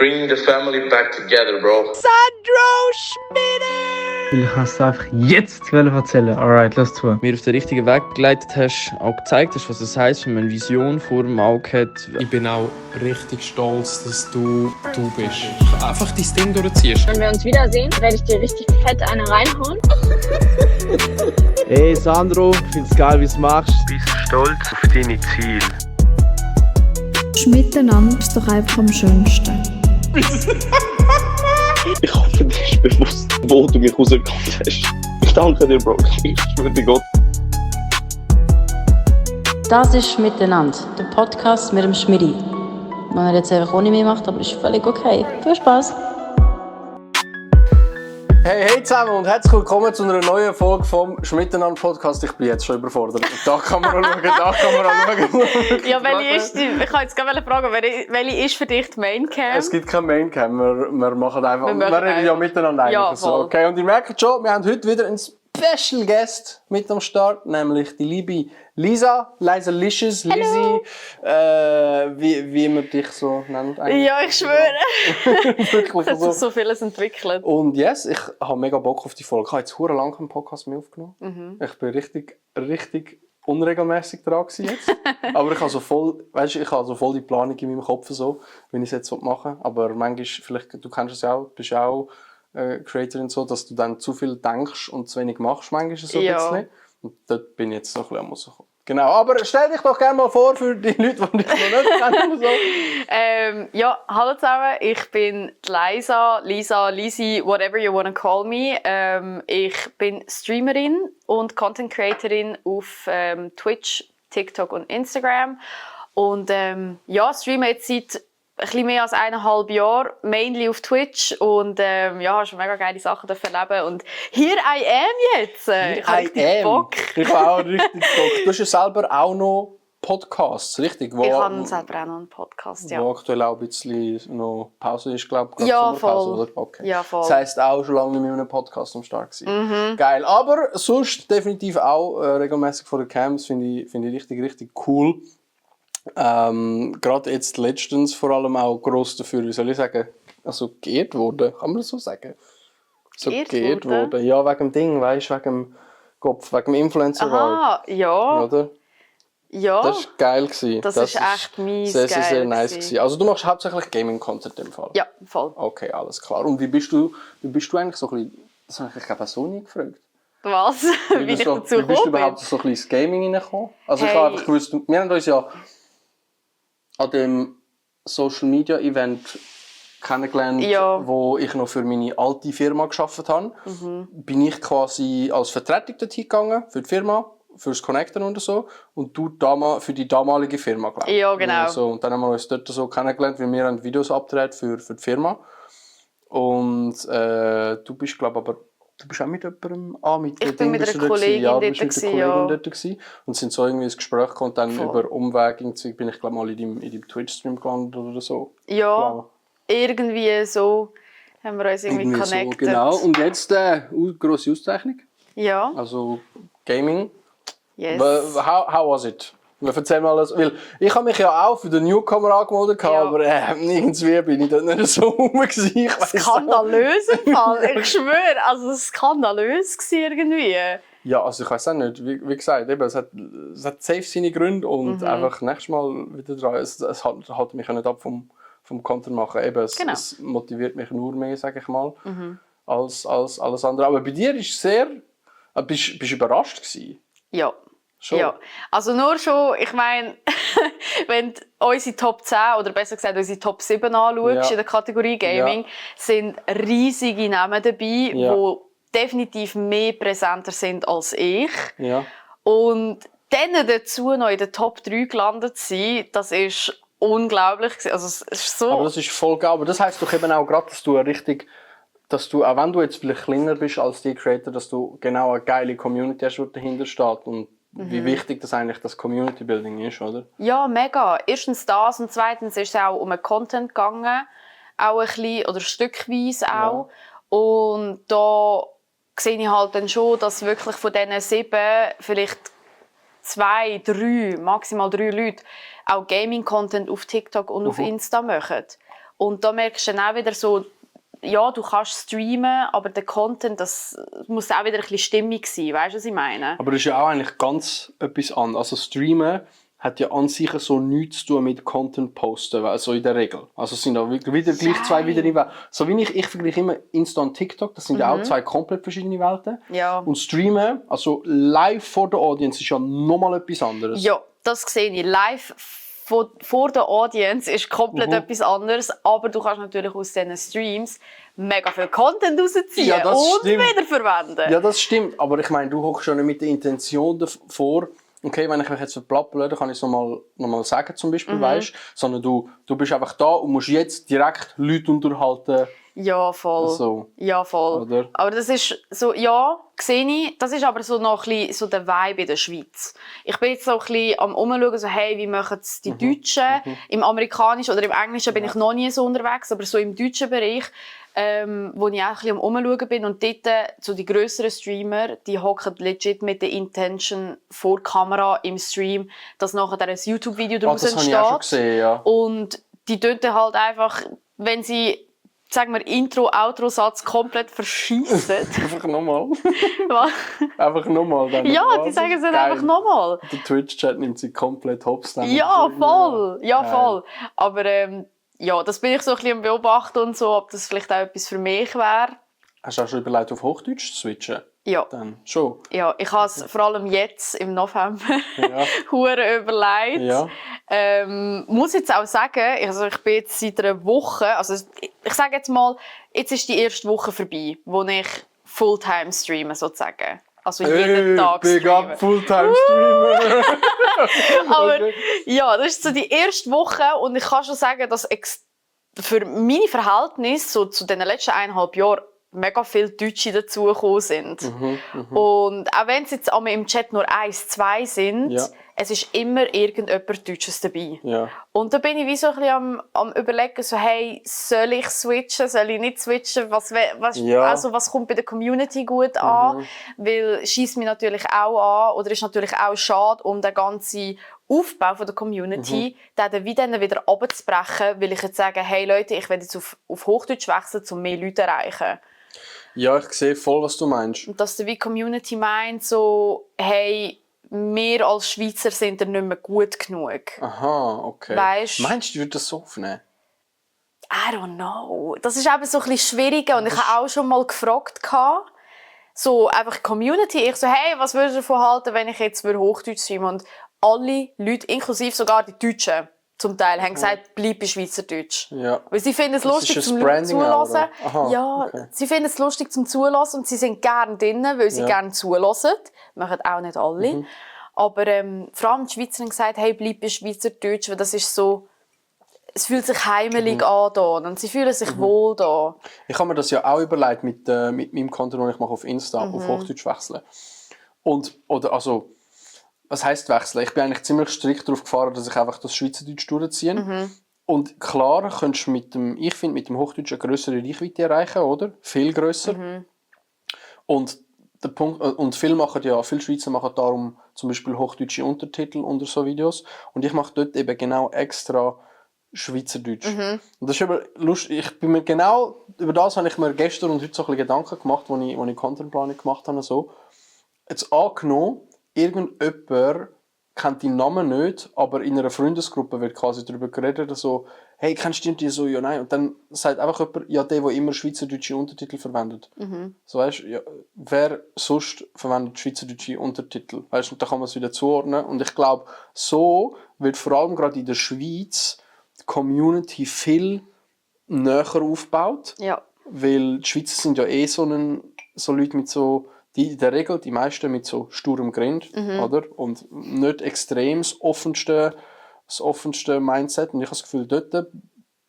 Bring the family back together, bro. Sandro Schmidt! Ich kann es einfach jetzt erzählen. Alright, lass zu. Mir auf den richtigen Weg geleitet hast, auch gezeigt hast, was es heisst, wenn man eine Vision vor dem Auge hat. Ich bin auch richtig stolz, dass du bist. Einfach dein Ding durchziehst. Wenn wir uns wiedersehen, werde ich dir richtig fett eine reinhauen. Hey Sandro, ich find's geil, wie du es machst. Bist stolz auf deine Ziele. Miteinander ist doch einfach am schönsten. Ich hoffe, dir ist bewusst, wo du mich rausgekommen hast. Ich danke dir, Bro. Ich schwöre dir Gott. Das ist «Miteinander», der Podcast mit dem Schmidi. Wenn er jetzt einfach ohne mich macht, aber ist völlig okay. Viel Spaß! Hey zusammen und herzlich willkommen zu einer neuen Folge vom «Schmiteinander-Podcast». Ich bin jetzt schon überfordert. Da kann man auch schauen, Ja, welche ist die? Ich kann jetzt gerade fragen, welche ist für dich die Maincam? Es gibt keine Maincam, wir machen einfach, wir reden ja miteinander eigentlich. Ja, so. Okay, und ihr merkt schon, wir haben heute wieder einen Special Guest mit am Start, nämlich die liebe Lisa Licious, Lizzy, wie man dich so nennt eigentlich. Ja, ich schwöre. Wirklich es hat sich so vieles entwickelt. Und yes, ich habe mega Bock auf die Folge. Ich habe jetzt verdammt lange einen Podcast mehr aufgenommen. Ich bin richtig unregelmäßig dran jetzt. Aber ich habe so voll, weißt, ich habe so voll die Planung in meinem Kopf, so, wie ich es jetzt machen will. Aber manchmal, vielleicht, du kennst es ja auch, du bist ja auch Creatorin so, dass du dann zu viel denkst und zu wenig machst, manchmal so ein bisschen. Und dort bin ich jetzt so ein bisschen am rausgekommen. Genau, aber stell dich doch gerne mal vor für die Leute, die dich noch nicht kennen. So. Ja, hallo zusammen, ich bin Lisa, Lizzy, whatever you wanna call me. Ich bin Streamerin und Content Creatorin auf Twitch, TikTok und Instagram. Und ja, streame jetzt seit ein bisschen mehr als 1,5 Jahren, mainly auf Twitch. Und ja, habe schon mega geile Sachen erleben. Und here I am jetzt. Ich habe richtig Bock. Ich habe auch richtig Bock. Du hast ja selber auch noch Podcasts, richtig? Ich habe selber auch noch einen Podcast, ja. Wo aktuell auch ein bisschen noch Pause ist, glaube ich. Ja, voll. Oder? Okay. Ja, voll. Das heisst auch schon lange nicht mehr mit einem Podcast am Start gewesen. Geil. Aber sonst definitiv auch regelmäßig vor den Cams, finde ich richtig cool. Gerade jetzt letztens vor allem auch gross dafür, wie soll ich sagen, also geehrt wurde, kann man das so sagen? So geehrt wurde. Ja, wegen dem Ding, weißt du, wegen dem Kopf, wegen dem Influencer. Aha, ja. Oder? Ja. Das war geil. Das ist echt mies geil. Sehr nice gewesen. Also du machst hauptsächlich Gaming-Content im Fall? Ja, voll. Okay, alles klar. Und wie bist du eigentlich so ein bisschen, das habe ich glaube so nie gefragt. Was? Wie ich dazu gekommen bin? Wie bist du überhaupt so ein bisschen ins Gaming hineingekommen? Also ich habe einfach gewusst, wir haben uns ja an dem Social Media Event kennengelernt, wo ich noch für meine alte Firma gearbeitet habe. Bin ich quasi als Vertretung dorthin gegangen für die Firma, fürs Connecten und so. Und du für die damalige Firma, glaube ich. Ja, genau. So, und dann haben wir uns dort so kennengelernt, wie wir haben Videos abgedreht für die Firma. Und du bist, glaube ich, aber du bist auch mit jemandem Ich bin mit einer Kollegin dort. Und sind so irgendwie ins Gespräch gekommen und dann über Umwege bin ich glaube mal in deinem Twitch-Stream gelandet oder so. Ja, irgendwie so haben wir uns irgendwie connected. So, genau, und jetzt grosse Auszeichnung. Ja. Also Gaming. Yes. How was it? Erzähl mal alles. Weil ich habe mich ja auch für den Newcomer angemeldet, aber irgendwie bin ich dort nicht so rum. Skandalös im Fall, ich schwöre. Also skandalös irgendwie. Ja, also ich weiß auch nicht. Wie gesagt, eben, es hat safe seine Gründe und einfach nächstes Mal wieder dran. Es hält mich ja nicht ab vom Content machen. Eben, es motiviert mich nur mehr, sage ich mal, als alles andere. Aber bei dir ist es sehr... Bist du überrascht gewesen? Ja. Schon? Ja, also nur schon, ich meine, wenn du unsere Top 10 oder besser gesagt unsere Top 7 anschaust in der Kategorie Gaming, sind riesige Namen dabei, die definitiv mehr präsenter sind als ich. Ja. Und dann dazu noch in der Top 3 gelandet zu sein, das ist unglaublich. Also, es ist so... Aber das ist voll geil. Aber das heisst doch eben auch gerade, dass du, auch wenn du jetzt vielleicht kleiner bist als die Creator, dass du genau eine geile Community hast, die dahinter steht. Und wie wichtig das eigentlich das Community Building ist, oder? Ja, mega. Erstens das und zweitens ist es auch um den Content gegangen, auch ein bisschen, oder stückweise auch. Ja. Und da sehe ich halt dann schon, dass wirklich von diesen 7 vielleicht 2, 3, maximal 3 Leute auch Gaming-Content auf TikTok und auf Insta machen. Und da merkst du dann auch wieder so, ja, du kannst streamen, aber der Content, das muss auch wieder ein bisschen stimmig sein, weißt du, was ich meine? Aber das ist ja auch eigentlich ganz etwas anderes. Also Streamen hat ja an sich so nichts zu tun mit Content posten, also in der Regel. Also es sind auch wieder gleich zwei wieder Welten. So wie ich vergleiche immer Insta und TikTok, das sind ja auch zwei komplett verschiedene Welten. Ja. Und Streamen, also live vor der Audience, ist ja nochmal etwas anderes. Ja, das sehe ich. Live vor der Audience ist komplett etwas anderes, aber du kannst natürlich aus diesen Streams mega viel Content rausziehen und stimmt. wiederverwenden. Ja, das stimmt. Aber ich meine, du hockst schon nicht mit der Intention davor, okay, wenn ich mich jetzt verplappere, dann kann ich es nochmal sagen, zum Beispiel, weißt, sondern du bist einfach da und musst jetzt direkt Leute unterhalten. Ja, voll. So. Ja, voll. Oder? Aber das ist so, ja, sehe ich, das ist aber so noch ein bisschen so der Vibe in der Schweiz. Ich bin jetzt so ein bisschen am Umschauen, so, hey, wie machen es die Deutschen? Im Amerikanischen oder im Englischen bin ich noch nie so unterwegs, aber so im deutschen Bereich, wo ich auch ein bisschen am Umschauen bin. Und dort, so die grösseren Streamer, die hocken legit mit der Intention vor der Kamera im Stream, dass nachher ein YouTube-Video daraus entsteht. Das habe ich auch schon gesehen, ja. Und die tun halt einfach, wenn sie, sagen wir, Intro-Outro-Satz komplett verschiessen. Einfach nochmal. Was? Einfach nochmal. Ja, die sagen es dann einfach nochmal. Der Twitch-Chat nimmt sie komplett hops. Ja, voll. Ja, voll. Aber ja, das bin ich so ein bisschen am Beobachten und so, ob das vielleicht auch etwas für mich wäre. Hast du auch schon überlegt, auf Hochdeutsch zu switchen? Ja. Dann schon. Ja, ich habe es vor allem jetzt im November hure überlegt. Ja. Muss jetzt auch sagen, also ich bin jetzt seit einer Woche, also ich sage jetzt mal, jetzt ist die erste Woche vorbei, wo ich Fulltime streame sozusagen. Also jeden Tag Big streamen. up Fulltime-Streamer. Aber Okay. ja, das ist so die erste Woche und ich kann schon sagen, dass für meine Verhältnisse so zu den letzten 1,5 Jahren mega viele Deutsche dazugekommen sind. Und auch wenn es jetzt einmal im Chat nur 1, 2 sind, es ist immer irgendjemand Deutsches dabei. Ja. Und da bin ich wie so ein bisschen am überlegen, so, hey, soll ich switchen, soll ich nicht switchen, was kommt bei der Community gut an, weil schießt mich natürlich auch an oder ist natürlich auch schade um den ganzen Aufbau von der Community, den wieder runterzubrechen, weil ich jetzt sage, hey Leute, ich werde jetzt auf Hochdeutsch wechseln, um mehr Leute zu erreichen. Ja, ich sehe voll, was du meinst. Und dass die Community meint, so, hey, wir als Schweizer sind da nicht mehr gut genug. Aha, okay. Weißt, meinst du, die würde das so aufnehmen? I don't know. Das ist eben so ein bisschen schwieriger. Und ich habe auch schon mal gefragt, so einfach Community, ich so, hey, was würdest du davon halten, wenn ich jetzt Hochdeutsch streame? Und alle Leute, inklusive sogar die Deutschen, zum Teil, haben gesagt, bleib bei Schweizerdeutsch. Ja. Weil sie finden es lustig zum Zuhören. Sie finden es lustig zum Zuhören und sie sind gerne drin, weil sie gerne zuhören. Machen auch nicht alle. Aber vor allem die Schweizer haben gesagt, hey, bleib bei Schweizerdeutsch, weil das ist so, es fühlt sich heimelig an da und sie fühlen sich wohl da. Ich habe mir das ja auch überlegt mit meinem Content, den ich mache auf Insta, auf Hochdeutsch wechseln. Was heisst wechseln? Ich bin eigentlich ziemlich strikt darauf gefahren, dass ich einfach das Schweizerdeutsch durchziehe. Und klar, könntest du mit dem Hochdeutsch eine grössere Reichweite erreichen, oder? Viel grösser. Und der Punkt, und viele Schweizer machen darum zum Beispiel hochdeutsche Untertitel unter so Videos. Und ich mache dort eben genau extra Schweizerdeutsch. Und das ist eben lustig. Über das habe ich mir gestern und heute so ein bisschen Gedanken gemacht, als ich Contentplanung gemacht habe. So. Jetzt angenommen, irgendjemand kennt deinen Namen nicht, aber in einer Freundesgruppe wird quasi darüber geredet, so, hey, kennst du die so? Ja, nein. Und dann sagt einfach jemand, ja, der immer schweizerdeutsche Untertitel verwendet. So, weißt, ja, wer sonst verwendet schweizerdeutsche Untertitel? Weißt, und da kann man es wieder zuordnen. Und ich glaube, so wird vor allem gerade in der Schweiz die Community viel näher aufgebaut. Ja. Weil die Schweizer sind ja so Leute mit so, die in der Regel, die meisten mit so sturem Grind, oder? Und nicht extrem das offenste Mindset. Und ich habe das Gefühl, dort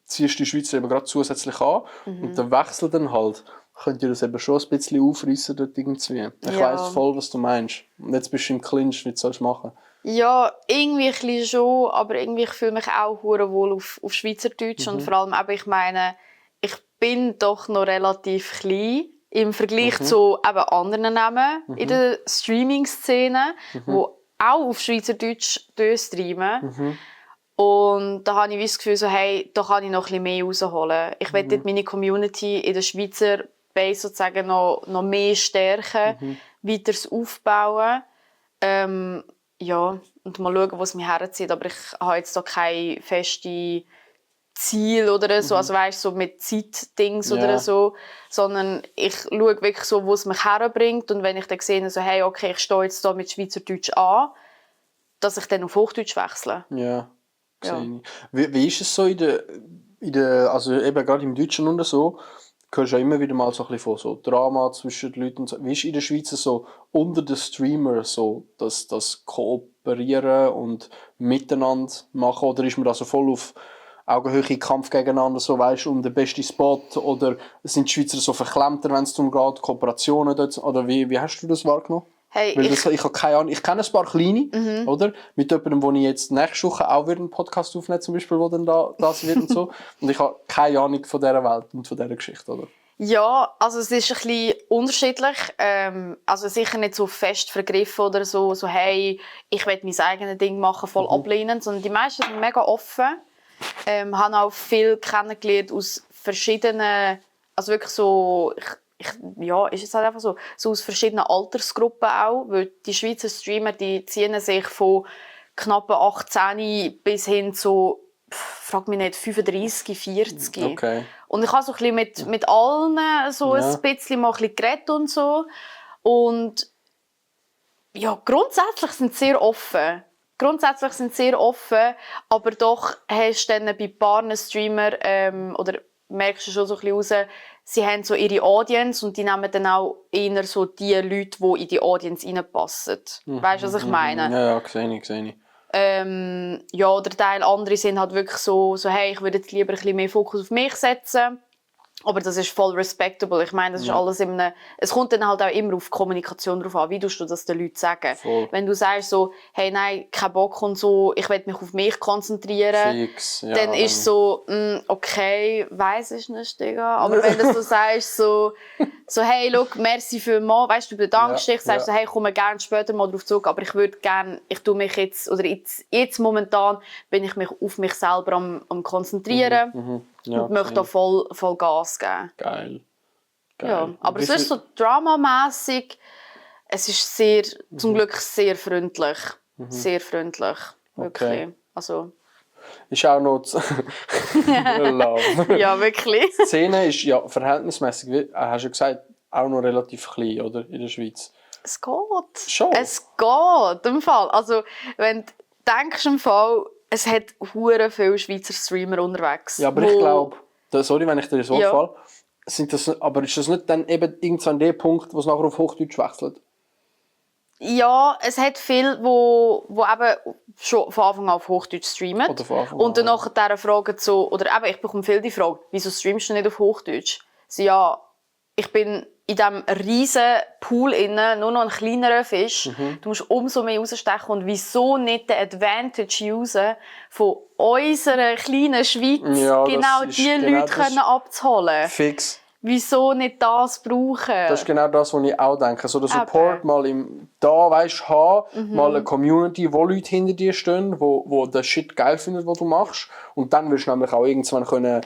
ziehst du die Schweizer eben gerade zusätzlich an. Und der Wechsel dann halt, könnt ihr das eben schon ein bisschen aufreissen dort irgendwie. Ich weiss voll, was du meinst. Und jetzt bist du im Clinch, wie sollst du machen? Ja, irgendwie ein bisschen schon, aber irgendwie fühle ich mich auch hure wohl auf Schweizerdeutsch. Und vor allem, ich meine, ich bin doch noch relativ klein im Vergleich zu eben anderen Namen in der Streaming-Szene, die auch auf Schweizerdeutsch streamen. Und da habe ich das Gefühl, so, hey, da kann ich noch ein bisschen mehr rausholen. Ich will dort meine Community in der Schweizer Base sozusagen noch mehr stärken, weiter aufbauen. Ja, und mal schauen, wo es mich herzieht. Aber ich habe jetzt da keine feste Ziel oder so, also weißt, so mit Zeitdings oder so, sondern ich schaue wirklich so, wo es mich herbringt. Und wenn ich dann sehe, so, hey, okay, ich stehe jetzt da mit Schweizerdeutsch an, dass ich dann auf Hochdeutsch wechsle. Ja. Wie ist es so in der also eben gerade im Deutschen und so, du hörst ja immer wieder mal so ein bisschen von so Drama zwischen den Leuten und so. Wie ist in der Schweiz so unter den Streamern so das Kooperieren und Miteinander machen, oder ist man da so voll auf Augenhöhe Kampf gegeneinander, so weißt, um den besten Spot, oder sind die Schweizer so verklemmter, wenn es darum geht, Kooperationen dort, oder wie hast du das wahrgenommen? Hey, Weil ich habe keine Ahnung. Ich kenne ein paar kleine, oder? Mit jemandem, wo ich jetzt nächste Woche auch wieder einen Podcast aufnehme, zum Beispiel, wo dann das wird und so. Und ich habe keine Ahnung von dieser Welt und von dieser Geschichte, oder? Ja, also es ist ein bisschen unterschiedlich. Also sicher nicht so fest vergriffen oder so hey, ich will mein eigenes Ding machen, voll ablehnen, sondern die meisten sind mega offen. Haben auch viel kennengelernt aus verschiedenen, also wirklich so, ja, ist es halt einfach so aus verschiedenen Altersgruppen auch, weil die Schweizer Streamer, die ziehen sich von knappen 18 bis hin zu, frag mich nicht, 35, 40. Okay. Und ich habe so ein bisschen mit allen so ein bisschen mal ein bisschen geredet und so. Und ja, grundsätzlich sind sie sehr offen. Aber doch hast du dann bei ein paar Streamer, oder merkst du schon so ein bisschen raus, sie haben so ihre Audience und die nehmen dann auch eher so die Leute, die in die Audience reinpassen. Weißt du, was ich meine? Ja, sehe ich. Ja, oder Teil andere sind halt wirklich so hey, ich würde jetzt lieber ein bisschen mehr Fokus auf mich setzen. Aber das ist voll respectable. Ich meine, das ist alles es kommt dann halt auch immer auf Kommunikation drauf an. Wie tust du das den Leuten sagen? Voll. Wenn du sagst so, hey, nein, kein Bock und so, ich will mich auf mich konzentrieren, dann ist so, okay, weiss ich nicht, Digga. Aber wenn du so sagst, so hey, look, merci vielmals, weißt du, bedankst dich, sagst so, hey, ich komme gerne später mal drauf zurück, aber ich würde gerne, ich tue mich jetzt, oder jetzt momentan bin ich mich auf mich selber am konzentrieren. Und möchte da voll Gas geben. Geil. Ja, aber es ist so dramamässig. Es ist sehr, zum Glück sehr freundlich. Sehr freundlich. Wirklich. Okay. Also. Ist auch noch Love. Ja, wirklich. Die Szene ist ja verhältnismäßig, wie hast du gesagt, auch noch relativ klein, oder? In der Schweiz. Es geht. Schon? Es geht, im Fall. Also, wenn du denkst, im Fall, es hat hure viele Schweizer Streamer unterwegs. Ja, aber ich glaube, sorry, wenn ich dir so falle, aber ist das nicht dann eben irgendwann der Punkt, wo es nachher auf Hochdeutsch wechselt? Ja, es hat viele, wo eben schon von Anfang an auf Hochdeutsch streamen. Und dann nachher fragen so, oder eben, ich bekomme viel die Frage, wieso streamst du nicht auf Hochdeutsch? So, ja, ich bin in diesem riesen Pool nur noch ein kleinerer Fisch. Du musst umso mehr rausstechen. Und wieso nicht den Advantage usen, von unserer kleinen Schweiz genau diese Leute abzuholen? Fix. Wieso nicht das brauchen? Das ist genau das, was ich auch denke. So der Support mal haben, mal eine Community, wo Leute hinter dir stehen, wo den Shit geil finden, was du machst. Und dann wirst du nämlich auch irgendwann können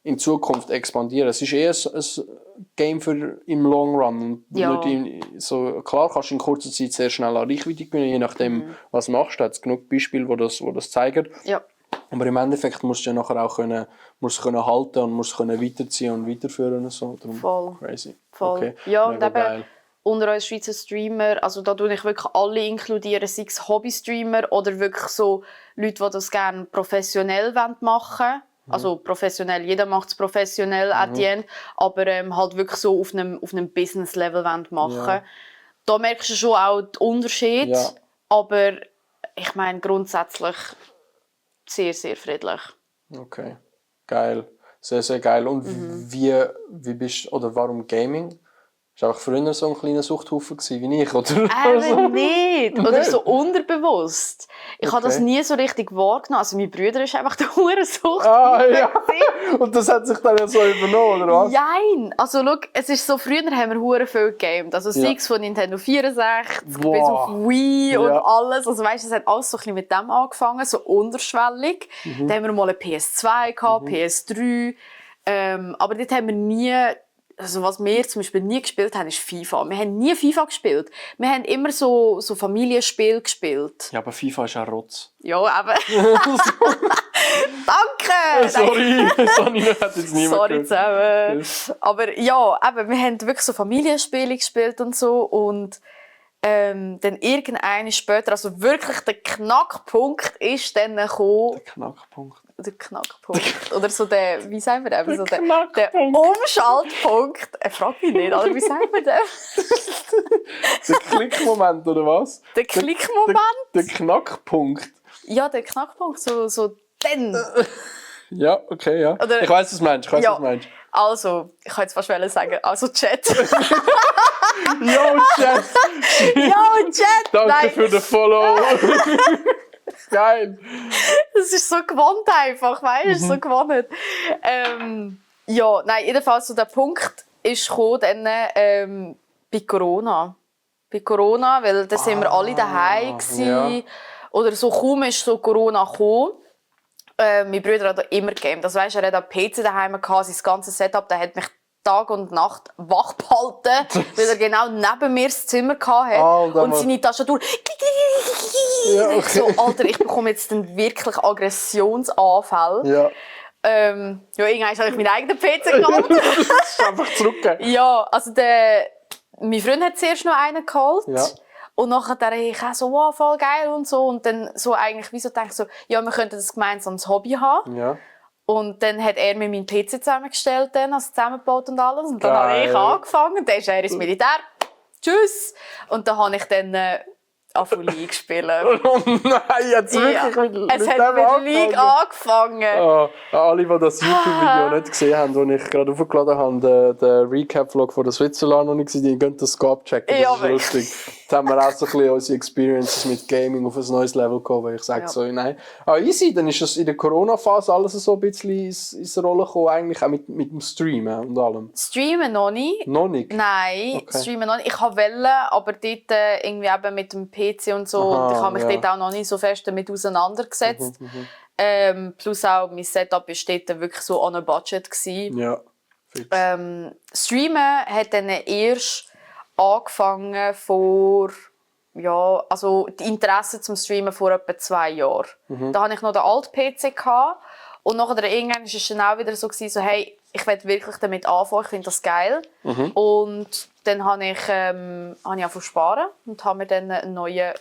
in Zukunft expandieren. Es ist eher ein Game für im Long Run. Und nicht so, klar kannst du in kurzer Zeit sehr schnell an Reichweite gewinnen, je nachdem, was du machst. Da hat es genug Beispiele, die das zeigen. Ja. Aber im Endeffekt musst du ja nachher auch können halten und musst weiterziehen und weiterführen. Und so. Darum voll. Crazy. Voll. Okay. Ja, und eben unter uns Schweizer Streamer, also da tue ich wirklich alle inkludieren, sei es Hobby-Streamer oder wirklich so Leute, die das gerne professionell machen wollen. Also professionell, jeder macht es professionell at the end, aber halt wirklich so auf einem Business-Level machen. Ja. Da merkst du schon auch den Unterschied, aber ich meine grundsätzlich sehr, sehr friedlich. Okay, geil. Sehr, sehr geil. Und wie bist oder warum Gaming? war einfach früher so ein kleiner Suchthaufen wie ich, oder? Eben nicht. Oder Nicht? so unterbewusst. Ich habe das Okay. nie so richtig wahrgenommen. Also mein Bruder ist einfach der Hurensucht. Ja. Und das hat sich dann ja so übernommen, oder was? Nein! Also schau, es ist so, früher haben wir hure viel gegamed. Also sei Ja. es von Nintendo 64 Wow. bis auf Wii und Ja. alles. Also weißt, es hat alles so ein bisschen mit dem angefangen, so unterschwellig. Mhm. Dann haben wir mal eine PS2 gehabt, PS3. Aber dort haben wir nie, also was wir zum Beispiel nie gespielt haben, ist FIFA. Wir haben nie FIFA gespielt. Wir haben immer so Familienspiele gespielt. Ja, aber FIFA ist auch Rotz. Ja, eben. Danke! Sorry, Sonny hat jetzt niemand Sorry gehört. zusammen. Aber ja, eben, wir haben wirklich so Familienspiele gespielt und so. Und dann irgendwann später, also wirklich der Knackpunkt ist dann gekommen. Der Knackpunkt. Oder so der, wie sagen wir das? So der Umschaltpunkt. Frag mich nicht, oder wie sagen wir das? Der Klickmoment, oder was? Der Klickmoment? Der Knackpunkt. Ja, der Knackpunkt, so dann. Ja, okay, ja. Oder- Ich weiss, was du meinst. Ja. Also, ich kann jetzt fast sagen, also Chat. Yo, Chat! Yo, Chat! Danke Nein. für den Follow! Geil! Das ist so gewohnt einfach, weißt du? So gewohnt. Ja, nein, jedenfalls so der Punkt ist gekommen, dann, bei Corona. Bei Corona, weil da sind wir alle daheim ja. Oder so kaum ist so Corona gekommen. Mein Bruder hat immer gegamed. Das weisst, er hat einen PC daheim gehabt, sein ganzes Setup, der hat mich Tag und Nacht wach behalten, weil er genau neben mir das Zimmer hatte. Und seine Tastatur. Ja, okay. So, Alter, ich bekomme jetzt dann wirklich Aggressionsanfälle. Ja. Ja, irgendwann habe ich meinen eigenen PC genommen. Das ist einfach zurückgegeben. Ja, also mein Freund hat zuerst noch einen geholt. Ja. Und nachher dachte ich auch so, wow, voll geil und so. Und dann so eigentlich, wieso denke ich so, ja, wir könnten das gemeinsames Hobby haben. Ja. Und dann hat er mir meinen PC zusammengestellt, also zusammengebaut und alles. Und dann habe Geil. ich angefangen, dann ist er ins Militär. Tschüss! Und dann habe ich dann angefangen League zu spielen. Oh nein, jetzt wirklich mit Es hat dem mit League angefangen. Ah, alle, die das YouTube-Video nicht gesehen haben, das ich gerade aufgeladen habe, den Recap-Vlog von der Switzerland noch nicht gesehen, die können das abchecken, das Ja, ist wirklich. lustig. Jetzt haben wir auch so ein bisschen unsere Experiences mit Gaming auf ein neues Level gekommen, weil ich sage Ja. so, nein. Ah, easy, dann ist das in der Corona-Phase alles so ein bisschen ins Rollen gekommen, eigentlich auch mit dem Streamen und allem. Streamen noch nicht. Noch nicht? Nein, Okay. streamen noch nicht. Ich wollte, aber dort irgendwie eben mit dem PC und so. Aha, und ich habe mich ja. dort auch noch nicht so fest damit auseinandergesetzt. Plus auch mein Setup war dort wirklich so on a budget gewesen. Ja. Fix. Streamen hat dann erst angefangen vor, ja, also die Interesse zum Streamen vor etwa 2 Jahren. Da hatte ich noch den alten PC gehabt, und nachher irgendwann war es dann auch wieder so, so hey, ich will wirklich damit anfangen, ich finde das geil. Und dann habe ich angefangen zu sparen und habe mir dann einen neuen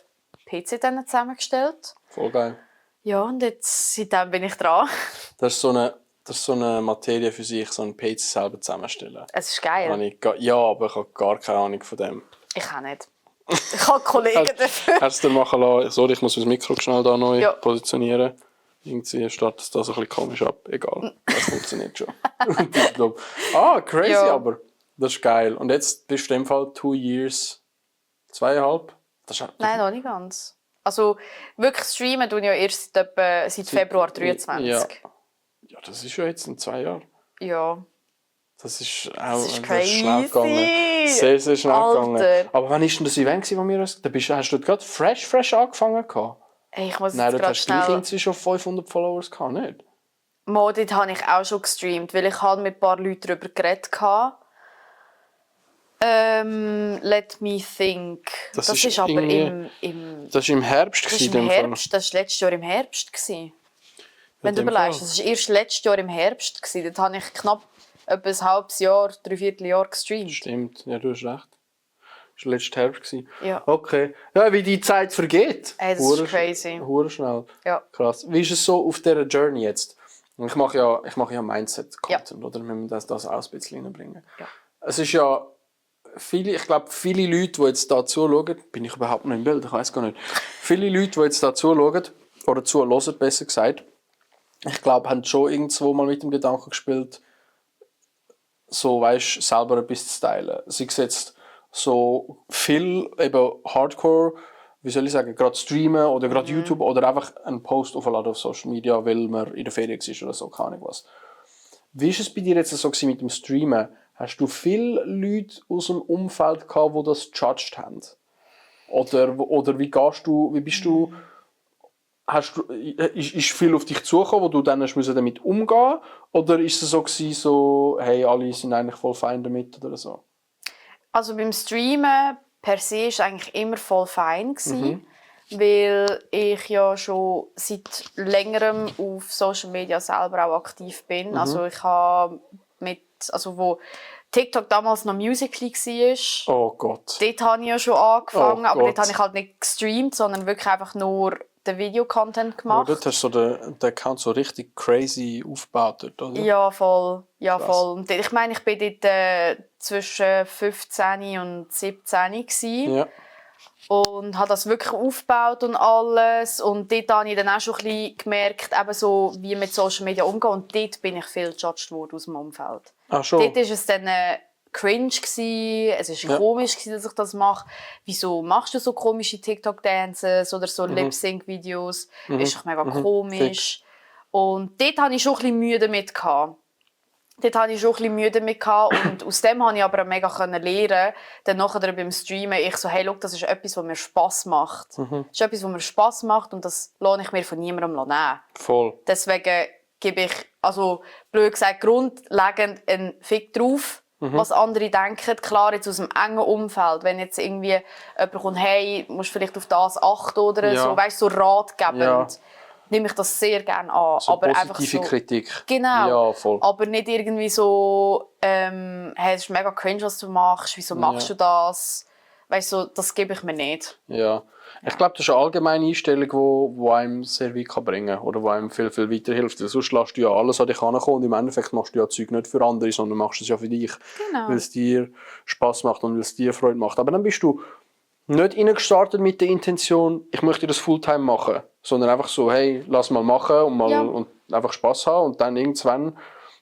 PC dann zusammengestellt. Voll geil. Ja, und jetzt, seitdem bin ich dran. Das ist so eine Materie für sich, so einen PC selber zusammenstellen. Es ist geil. Ja, aber ich habe gar keine Ahnung von dem. Ich auch nicht. Ich habe Kollegen dafür. Hast du dir machen lassen? Sorry, ich muss das Mikro schnell da neu Ja. positionieren. Irgendwie startet es da so ein bisschen komisch ab. Egal, das funktioniert schon. Tipptopp. Crazy, Ja. aber das ist geil. Und jetzt bist du in dem Fall 2 years, 2,5? Das ist Nein, noch nicht ganz. Also wirklich streamen tue ich ja erst seit Februar 23. Ja. Ja, das ist ja jetzt in 2 Jahren. Ja. Das ist auch Das ist schnell crazy. gegangen. Sehr, sehr schnell Alter. gegangen. Aber wann war denn das Event, wo wir uns... Hast du dort gerade fresh angefangen? Hey, ich muss Nein, jetzt dort gerade hast du gleich schnell... irgendwie schon 500 Followers gehabt, nicht? Mal, dort habe ich auch schon gestreamt, weil ich halt mit ein paar Leuten darüber geredet habe. Let me think. Das Das ist ist aber irgendwie- im Das war im Herbst. das ist in im dem Fall. Herbst. Das war letztes Jahr im Herbst gewesen. Wenn du dem überlegst, Fall. das war erst letztes Jahr im Herbst gewesen. Dort habe ich knapp etwa ein halbes Jahr, 3/4 Jahr gestreamt. Stimmt, ja, du hast recht. Das war letztes Herbst. Gewesen. Ja. Okay. Ja, wie die Zeit vergeht. Ey, das ist crazy. Hure schnell. Ja. Krass. Wie ist es so auf dieser Journey jetzt? Ich mache ja Mindset-Content, oder? Wir müssen das auch ein bisschen reinbringen. Ja. Es ist ja... Ich glaube, viele Leute, die jetzt da zuschauen, bin ich überhaupt noch im Bild, ich weiß gar nicht. Viele Leute, die jetzt da zuschauen, oder zuhören, besser gesagt, ich glaube, haben schon irgendwo mal mit dem Gedanken gespielt, so, weißt, selber etwas zu teilen. Sei es jetzt so viel eben Hardcore, wie soll ich sagen, gerade streamen oder gerade YouTube oder einfach einen Post aufladen auf Social Media, weil man in der Ferien war oder so, keine Ahnung was. Wie war es bei dir jetzt so mit dem Streamen? Hast du viele Leute aus dem Umfeld gehabt, die das judged haben? Oder wie bist du, ist viel auf dich zugekommen, wo du dann hast damit umgehen musst? Oder ist es so, hey, alle sind eigentlich voll fein damit oder so? Also beim Streamen per se war eigentlich immer voll fein, weil ich ja schon seit längerem auf Social Media selber auch aktiv bin. Also ich habe wo TikTok damals noch Musical.ly war, oh Gott. dort habe ich ja schon angefangen, aber Gott. dort habe ich halt nicht gestreamt, sondern wirklich einfach nur den Videocontent gemacht. Aber dort hast du den Account so richtig crazy aufgebaut, oder? Ja, voll. Ja, Krass. voll. Und ich meine, ich war dort zwischen 15 und 17 gewesen. Ja. Und habe das wirklich aufgebaut und alles. Und dort habe ich dann auch schon ein bisschen gemerkt, eben so, wie mit Social Media umgehen. Und dort bin ich viel gejudged worden aus dem Umfeld. Ach schon? Dort war es dann cringe gewesen. Es war komisch gewesen, dass ich das mache. Wieso machst du so komische TikTok-Dances oder so Lip-Sync-Videos? Ist doch mega komisch. Und dort hatte ich schon ein bisschen Mühe damit gehabt. Und aus dem konnte ich aber mega lernen. Dann nachher beim Streamen, ich so, hey, schau, das ist etwas, was mir Spass macht. Das ist etwas, was mir Spass macht und das lasse ich mir von niemandem nehmen. Voll. Deswegen gebe ich, also blöd gesagt, grundlegend einen Fick drauf, was andere denken. Klar, jetzt aus dem engen Umfeld, wenn jetzt irgendwie jemand kommt, hey, musst vielleicht auf das achten oder so, weißt du, so ratgebend. Nehme ich das sehr gerne an. So aber positive einfach so, Kritik. Genau. Ja, voll. Aber nicht irgendwie so, hey, es ist mega cringe, was du machst, wieso machst du das? Weißt du, das gebe ich mir nicht. Ja. Ich glaube, das ist eine allgemeine Einstellung, die einem sehr weit bringen kann oder die einem viel, viel weiterhilft. Weil sonst lässt du ja alles an dich herankommen und im Endeffekt machst du ja Zeug nicht für andere, sondern machst es ja für dich. Genau. Weil es dir Spass macht und weil es dir Freude macht. Aber dann bist du nicht reingestartet mit der Intention, ich möchte das Fulltime machen, sondern einfach so, hey, lass mal machen und einfach Spass haben. Und dann irgendwann,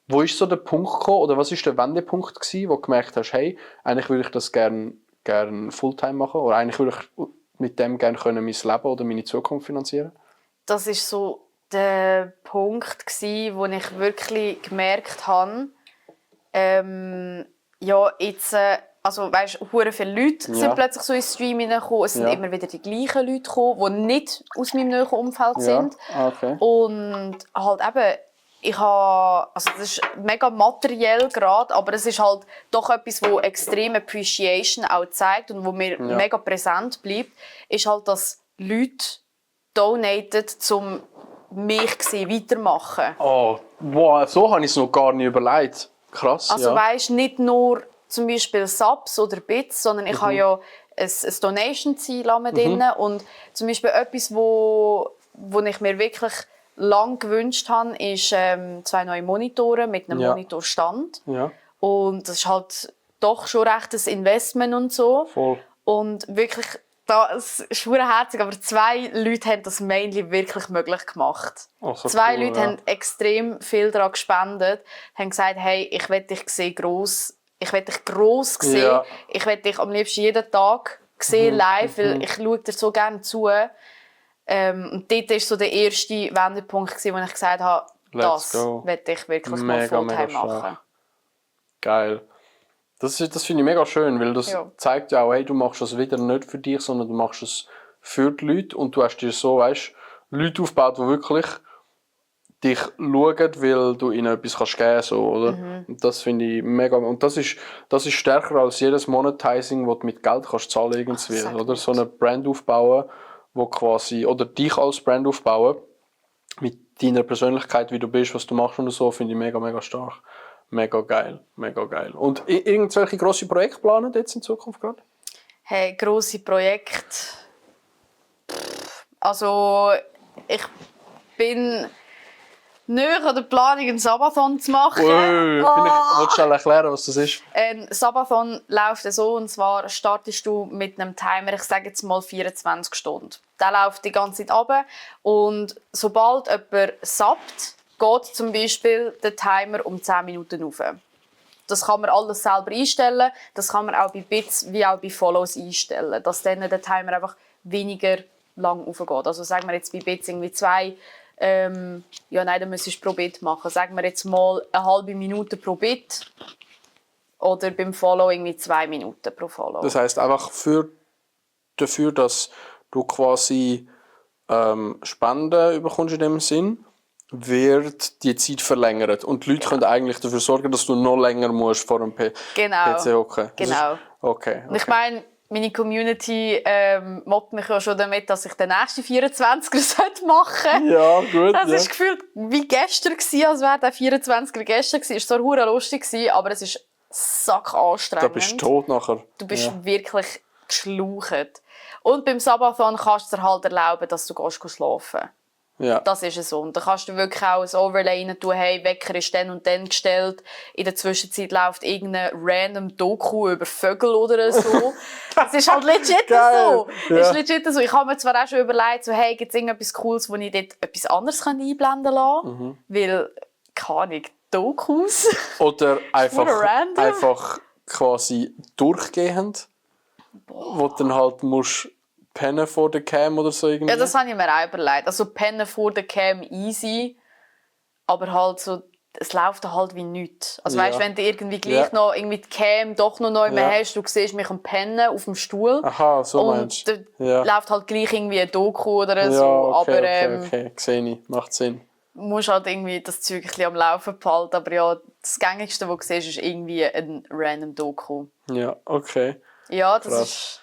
wo ist so der Punkt gekommen, oder was ist der Wendepunkt gewesen, wo du gemerkt hast, hey, eigentlich würde ich das gerne Fulltime machen oder eigentlich würde ich mit dem gerne mein Leben oder meine Zukunft finanzieren? Das war so der Punkt gewesen, wo ich wirklich gemerkt habe, jetzt... Also weißt, hure viele Leute sind plötzlich so ins Stream hineingekommen. Es sind immer wieder die gleichen Leute gekommen, die nicht aus meinem näheren Umfeld sind. Okay. Und halt eben, also das ist mega materiell gerade, aber es ist halt doch etwas, wo extreme Appreciation auch zeigt und wo mir mega präsent bleibt, ist halt, dass Leute donated, um mich weitermachen. Oh, wow, so habe ich es noch gar nicht überlegt. Krass, Also weißt, nicht nur zum Beispiel Subs oder Bits, sondern ich habe ja ein Donation-Ziel drin. Und zum Beispiel etwas, wo ich mir wirklich lange gewünscht habe, ist 2 neue Monitore mit einem Monitorstand. Ja. Und das ist halt doch schon recht ein Investment und so. Voll. Und wirklich, das ist herzig, aber 2 Leute haben das mainly wirklich möglich gemacht. Oh, so 2 cool, Leute haben extrem viel daran gespendet, haben gesagt, hey, ich will dich sehen gross. Ich will dich gross sehen. Ja. Ich will dich am liebsten jeden Tag sehen, live, weil ich schaue dir so gerne zu. Und dort war so der erste Wendepunkt, wo ich gesagt habe, das will ich wirklich mal Fulltime machen. Geil. Das finde ich mega schön, weil das zeigt ja auch, hey, du machst das wieder nicht für dich, sondern du machst es für die Leute und du hast dir so, weißt, Leute aufgebaut, die wirklich dich schauen, weil du ihnen etwas geben kannst, so, oder? Und das finde ich mega. Und das ist stärker als jedes Monetizing, das du mit Geld kannst zahlen irgendwie, oder? So eine Brand aufbauen, wo quasi, oder dich als Brand aufbauen, mit deiner Persönlichkeit, wie du bist, was du machst und so, finde ich mega, mega stark. Mega geil, mega geil. Und irgendwelche grosse Projekte planen jetzt in Zukunft gerade? Hey, grosse Projekte. Also, ich bin näher an der Planung, einen Sabathon zu machen. Vielleicht willst du schnell erklären, was das ist? Ein Sabathon läuft so, und zwar startest du mit einem Timer, ich sage jetzt mal 24 Stunden. Der läuft die ganze Zeit runter und sobald jemand subbt, geht zum Beispiel der Timer um 10 Minuten rauf. Das kann man alles selber einstellen. Das kann man auch bei Bits wie auch bei Follows einstellen. Dass dann der Timer einfach weniger lang aufgeht. Also sagen wir jetzt bei Bits irgendwie 2, dann müsstest du pro Bit machen. Sagen wir jetzt mal eine halbe Minute pro Bit. Oder beim Follow irgendwie 2 Minuten pro Follow. Das heisst einfach dafür, dass du quasi Spenden bekommst in dem Sinn, wird die Zeit verlängert. Und die Leute können eigentlich dafür sorgen, dass du noch länger musst vor dem PC hocken. Genau. Okay. Und ich meine, meine Community mobbt mich ja schon damit, dass ich den nächsten 24er machen sollte. Ja, gut. Das war gefühlt wie gestern, als wäre der 24er gestern gewesen. Es war zwar verdammt lustig, aber es ist sack anstrengend. Da bist du tot nachher. Du bist wirklich geschlaucht. Und beim Sabathon kannst du dir halt erlauben, dass du schlafen gehst. Ja. Das ist es so. Und dann kannst du wirklich auch ein Overlay rein tun, hey, Wecker ist dann und dann gestellt. In der Zwischenzeit läuft irgendein random Doku über Vögel oder so. Das ist halt legit so. Ja. Ist legit so. Ich habe mir zwar auch schon überlegt, so, hey, gibt es irgendetwas Cooles, wo ich dort etwas anderes einblenden kann? Weil, keine Ahnung, Dokus. Oder random. einfach quasi durchgehend, wo du dann halt musst pennen vor der Cam oder so irgendwie. Ja, das habe ich mir auch überlegt. Also pennen vor der Cam easy, aber halt so, es läuft halt wie nichts. Also weißt, wenn du irgendwie gleich noch irgendwie die Cam doch noch neu mehr hast, du siehst mich am Pennen auf dem Stuhl. Aha, so meinst du. Und dann läuft halt gleich irgendwie ein Doku oder so. Okay, aber okay. Sehe ich. Macht Sinn. Du musst halt irgendwie das Zeug ein bisschen am Laufen behalten. Aber ja, das Gängigste, was du siehst, ist irgendwie ein random Doku. Ja, okay. Ja, das ist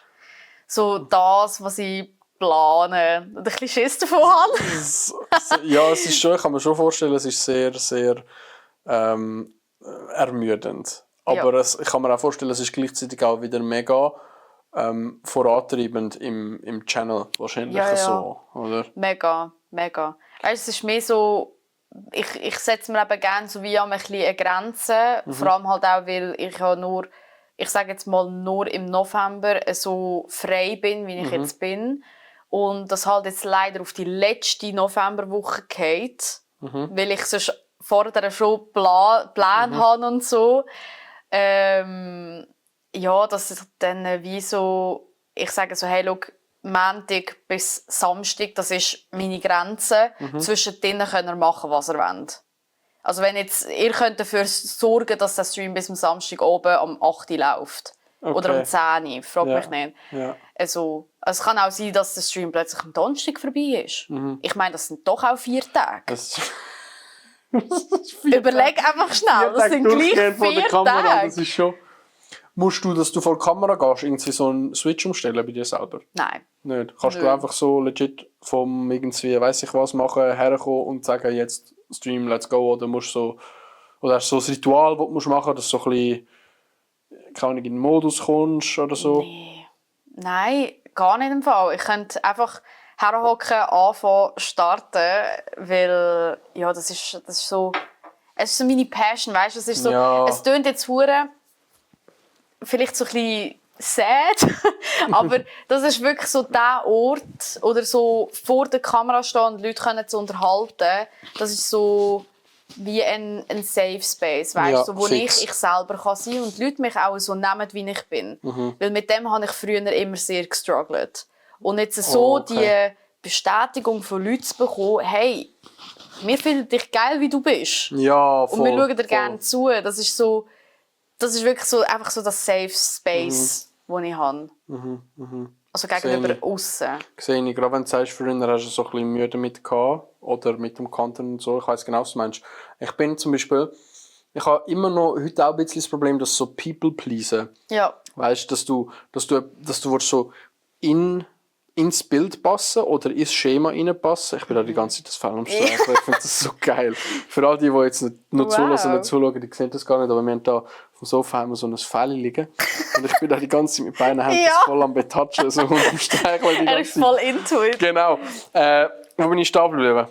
so das, was ich plane und ein bisschen Schiss davon habe. Ja, es ist schon, ich kann mir schon vorstellen, es ist sehr, sehr ermüdend. Aber ich kann mir auch vorstellen, es ist gleichzeitig auch wieder mega vorantreibend im Channel wahrscheinlich so, oder? Mega, mega. Es ist mehr so, ich setze mir eben gerne so wie ein bisschen eine Grenze, vor allem halt auch, weil ich ja nur, ich sage jetzt mal, nur im November so frei bin, wie ich jetzt bin. Und das halt jetzt leider auf die letzte Novemberwoche geht, weil ich sonst vorher schon Pläne habe und so. Ja, dass ich dann wie so, ich sage so, hey, schau, Montag bis Samstag, das ist meine Grenze. Zwischen denen könnt ihr machen, was ihr wollt. Also wenn jetzt, ihr könnt dafür sorgen, dass der Stream bis am Samstag oben am 8 Uhr läuft. Oder um 10 Uhr, frag mich nicht. Ja. Also, es kann auch sein, dass der Stream plötzlich am Donnerstag vorbei ist. Ich meine, das sind doch auch 4 Tage. Überleg einfach schnell, das sind gleich 4 Tage. Das ist schon... Musst du, dass du vor die Kamera gehst, irgendwie so einen Switch umstellen bei dir selber? Nein. Nicht? Kannst du einfach so legit vom irgendwie, weiss ich was machen, herkommen und sagen, jetzt Stream, let's go, oder musst so... Oder hast du so ein Ritual, das du machen musst, dass du so ein bisschen... keine Ahnung, in den Modus kommst oder so? Nee. Nein, gar nicht im Fall. Ich könnte einfach herhocken, anfangen, starten, weil ja, das ist so, es ist so meine Passion, weißt du, es ist so, es tönt jetzt hure, vielleicht so ein bisschen sad, aber das ist wirklich so der Ort, oder so vor der Kamera stehen und Leute können zu unterhalten, das ist so wie ein Safe Space, weißt, so, wo ich selber kann sein und die Leute mich auch so nehmen, wie ich bin. Weil mit dem habe ich früher immer sehr gestruggelt. Und jetzt so die Bestätigung von Leuten zu bekommen, hey, wir finden dich geil, wie du bist. Ja, voll, und wir schauen dir gerne zu. Das ist wirklich so, einfach so das Safe Space, das ich habe. Also gegenüber aussen. Sehe ich, gerade wenn du sagst, früher hast du so ein bisschen Mühe damit gehabt, oder mit dem Content und so, ich weiss genau, was du meinst. Ich bin zum Beispiel, ich habe immer noch heute auch ein bisschen das Problem, dass so People pleasen. Ja. Weißt du, dass du so ins Bild passen oder ins Schema reinpassen. Ich bin da die ganze Zeit das Fell am Streichen. Ich finde das so geil. Für all die jetzt nicht nur zulassen und zuschauen, die sehen das gar nicht, aber wir haben da auf dem Sofa haben wir so ein Fell liegen. Und ich bin da die ganze Zeit mit beiden Händen voll am Betatschen, so am Streicheln. Er ist voll into it. Genau. Wo bin ich stehen geblieben?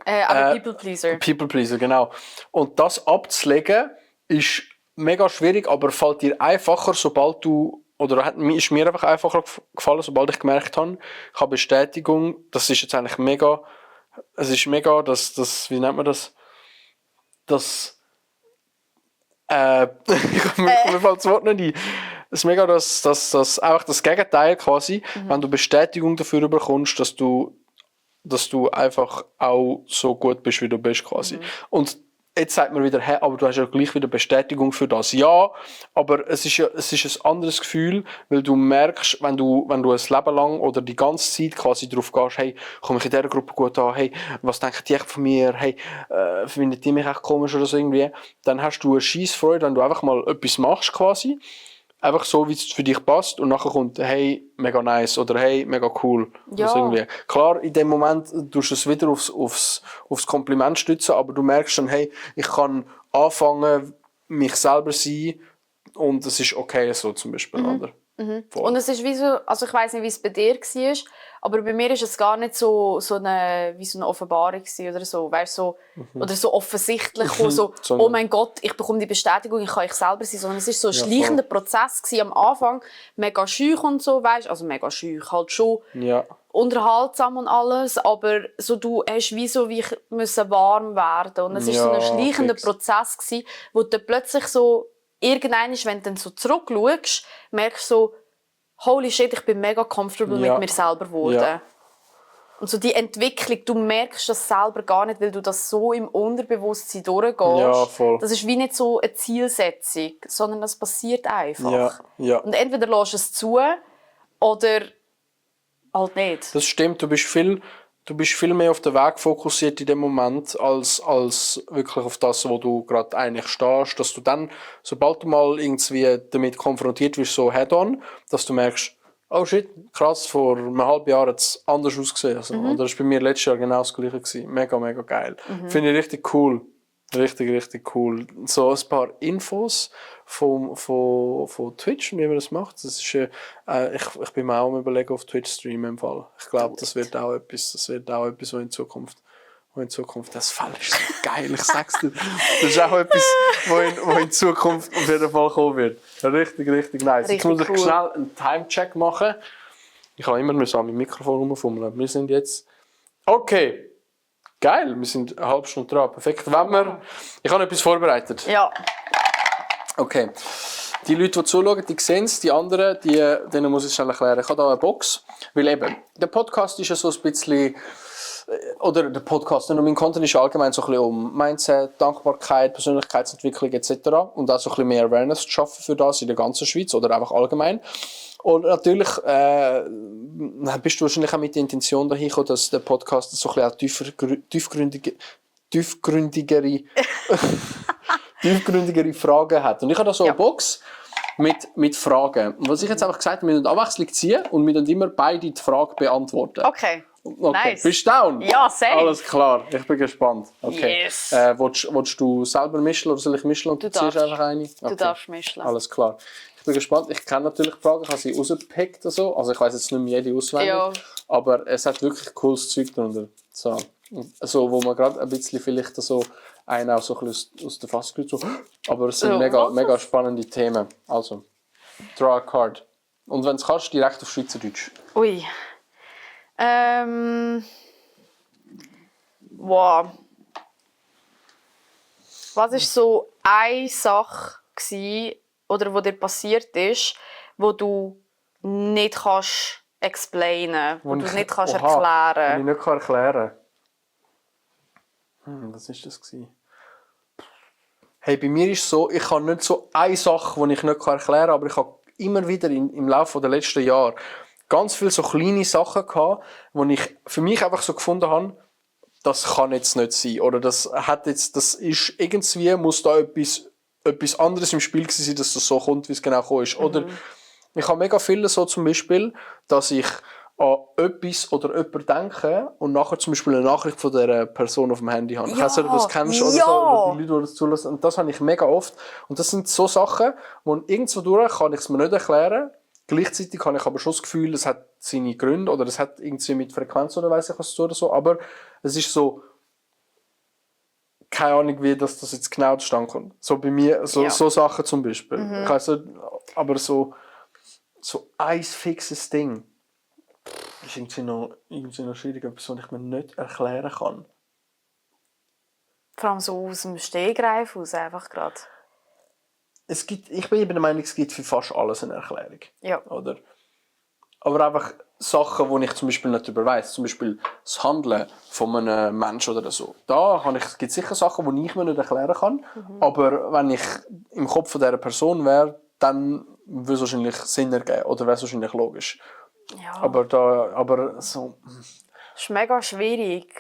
Aber People Pleaser. People Pleaser, genau. Und das abzulegen ist mega schwierig, aber fällt dir einfacher, sobald du, oder ist mir einfach einfacher gefallen, sobald ich gemerkt habe, ich habe Bestätigung, das ist jetzt eigentlich mega, es ist mega, wie nennt man das, mir fällt das Wort nicht ein. Es ist mega das einfach das Gegenteil quasi, wenn du Bestätigung dafür bekommst, dass du einfach auch so gut bist, wie du bist quasi. Und jetzt sagt man wieder, hey, aber du hast ja gleich wieder Bestätigung für das. Ja, aber es ist ein anderes Gefühl, weil du merkst, wenn du ein Leben lang oder die ganze Zeit quasi darauf gehst, hey, komme ich in dieser Gruppe gut an, hey, was denken die echt von mir, hey, finden die mich echt komisch oder so irgendwie, dann hast du eine Scheissfreude, wenn du einfach mal etwas machst quasi, einfach so, wie es für dich passt und nachher kommt, hey, mega nice oder hey, mega cool. Ja. Also irgendwie. Klar, in dem Moment tust du es wieder aufs Kompliment stützen, aber du merkst dann, hey, ich kann anfangen, mich selber sein und es ist okay so zum Beispiel. Oder? Und es ist wie so, also ich weiss nicht, wie es bei dir war, aber bei mir ist es gar nicht so eine Offenbarung oder so, weißt, so oder so offensichtlich, so, oh mein Gott, ich bekomme die Bestätigung, ich kann ich selber sein, sondern es ist so ein schleichender Prozess gewesen, am Anfang, mega schüch und so, weißt, also mega schüch, halt schon unterhaltsam und alles, aber so du hast wie ich müssen warm werden und es ist so ein schleichender Prozess gewesen, wo du plötzlich so irgendwann, wenn du dann so zurückschaust, merkst du so, holy shit, ich bin mega comfortable mit mir selber geworden. Ja. Und so die Entwicklung, du merkst das selber gar nicht, weil du das so im Unterbewusstsein durchgehst. Ja, voll. Das ist wie nicht so eine Zielsetzung, sondern das passiert einfach. Ja. Und entweder lässt es zu oder halt nicht. Das stimmt, du bist viel mehr auf den Weg fokussiert in dem Moment, als wirklich auf das, wo du gerade eigentlich stehst. Dass du dann, sobald du mal irgendwie damit konfrontiert wirst, so head-on, dass du merkst, oh shit, krass, vor einem halben Jahr hat es anders ausgesehen. Also, oder das war bei mir letztes Jahr genau das Gleiche gewesen. Mega, mega geil. Finde ich richtig cool. Richtig, richtig cool. So ein paar Infos von Twitch und wie man das macht. Das ist, ich bin mir auch am Überlegen, auf Twitch streamen im Fall. Ich glaube, das wird auch etwas, was in Zukunft, das Fall ist so geil, ich sag's dir. Das ist auch etwas, wo in Zukunft auf jeden Fall kommen wird. Richtig, richtig nice. Jetzt muss ich schnell einen Timecheck machen. Ich habe immer an meinem Mikrofon rumfummeln. Wir sind jetzt... Okay. Geil, wir sind eine halbe Stunde dran. Perfekt. Ich habe etwas vorbereitet. Ja. Okay. Die Leute, die zuschauen, die sehen es. Die anderen, denen muss ich schnell erklären. Ich habe hier eine Box. Weil eben, der Podcast ist ja so ein bisschen... Oder der Podcast, und mein Content ist allgemein so ein bisschen um Mindset, Dankbarkeit, Persönlichkeitsentwicklung etc. Und auch so ein bisschen mehr Awareness zu schaffen für das in der ganzen Schweiz oder einfach allgemein. Und natürlich bist du wahrscheinlich auch mit der Intention dahin gekommen, dass der Podcast so ein bisschen auch tiefgründigere Fragen hat. Und ich habe da so eine Box mit Fragen. Und was ich jetzt einfach gesagt habe, wir müssen Abwechslung ziehen und wir müssen immer beide die Frage beantworten. Okay. Nice. Bist du down? Ja, safe. Alles klar, ich bin gespannt. Okay. Yes. Willst du selber mischen oder soll ich mischen und du ziehst einfach eine? Okay. Du darfst mischen. Alles klar. Ich bin gespannt. Ich kenne natürlich die Fragen, ich habe sie rausgepickt. Also ich weiss jetzt nicht mehr jede auswendig. Ja. Aber es hat wirklich cooles Zeug drunter. So, wo man gerade ein bisschen vielleicht so einen auch so ein bisschen aus der Fassung kriegt. So. Aber es sind mega spannende Themen. Also, draw a card. Und wenn du kannst, direkt auf Schweizerdeutsch. Ui. Wow. Was war so eine Sache gewesen, oder wo dir passiert ist, wo du nicht kannst explainen, wo du nicht kannst erklären? Wo ich nicht erklären kann. Was war das gewesen? Hey, bei mir ist es so, ich habe nicht so eine Sache, die ich nicht erklären kann, aber ich habe immer wieder im Laufe der letzten Jahre ganz viele so kleine Sachen gehabt, wo ich für mich einfach so gefunden habe, das kann jetzt nicht sein. Oder das ist irgendwie, muss da etwas anderes im Spiel gewesen sein, dass das so kommt, wie es genau gekommen ist. Oder ich habe mega viele so zum Beispiel, dass ich an etwas oder jemanden denke und nachher zum Beispiel eine Nachricht von dieser Person auf dem Handy habe. Ich weiss nicht, ob du das kennst oder so, oder die Leute, die das zulassen. Und das habe ich mega oft. Und das sind so Sachen, wo irgendwo durch kann ich es mir nicht erklären. Gleichzeitig habe ich aber schon das Gefühl, es hat seine Gründe oder es hat irgendwie mit Frequenz oder weiss ich was zu tun oder so. Aber es ist so, keine Ahnung, wie das jetzt genau zustande kommt. So bei mir, so Sachen zum Beispiel. Ich weiss nicht, aber so ein fixes Ding. Das ist irgendwie noch schwierig, etwas, was ich mir nicht erklären kann. Vor allem so aus dem Stegreif aus einfach gerade. ich bin der Meinung, es gibt für fast alles eine Erklärung. Ja. Oder? Aber einfach Sachen, die ich zum Beispiel nicht darüber weiss. Zum Beispiel das Handeln von einem Menschen oder so. Da gibt es sicher Sachen, die ich mir nicht erklären kann. Aber wenn ich im Kopf von dieser Person wäre, dann würde es wahrscheinlich Sinn ergeben. Oder wäre es wahrscheinlich logisch. Ja. Aber so... Das ist mega schwierig.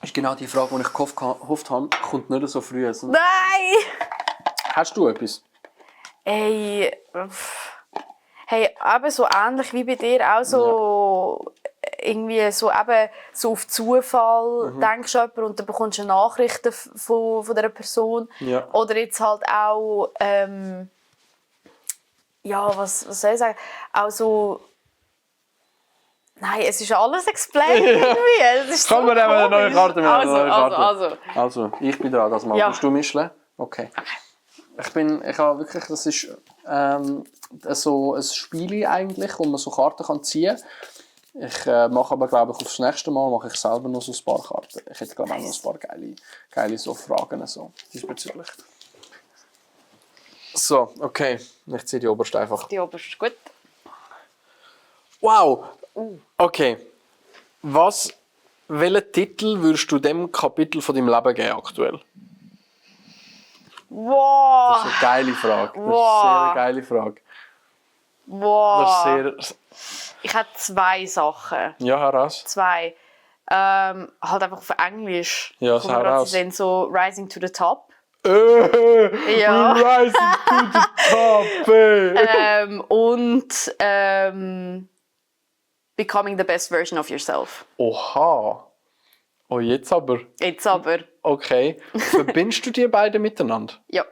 Das ist genau die Frage, die ich gehofft habe, kommt nicht so früh. Also, Nein! hast du etwas? Hey, eben so ähnlich wie bei dir, auch so irgendwie so, eben, so auf Zufall denkst du jemand und dann bekommst du Nachrichten von dieser Person. Ja. Oder jetzt halt auch, ja, was soll ich sagen, auch so... Nein, es ist alles explained irgendwie. Es ist Kann so man eben eine neue komisch. Karte Also. Also, ich bin dran, das mal. Ja. Willst du mischen? Okay. Ich habe wirklich, das ist so ein Spiel eigentlich, wo man so Karten kann ziehen kann. Ich mache aber, glaube ich, aufs nächste Mal mache ich selber noch so ein paar Karten. Ich hätte, glaube ich, auch noch ein paar geile so Fragen so, diesbezüglich. So, okay. Ich ziehe die oberste einfach. Die oberste, gut. Wow! Okay. Welchen Titel würdest du dem Kapitel von deinem Leben geben aktuell? Wow! Das ist eine geile Frage. Das ist Wow. eine sehr geile Frage. Wow! Das ist sehr... Ich habe 2 Sachen. Ja, heraus. 2. Halt einfach auf Englisch. Ja, Wo wir gerade heraus. sind, so Rising to the Top. Ja. We're rising to the top, Und Becoming the best version of yourself. Oha. Oh, jetzt aber. Jetzt aber. Okay. Verbindest du die beiden miteinander? Ja.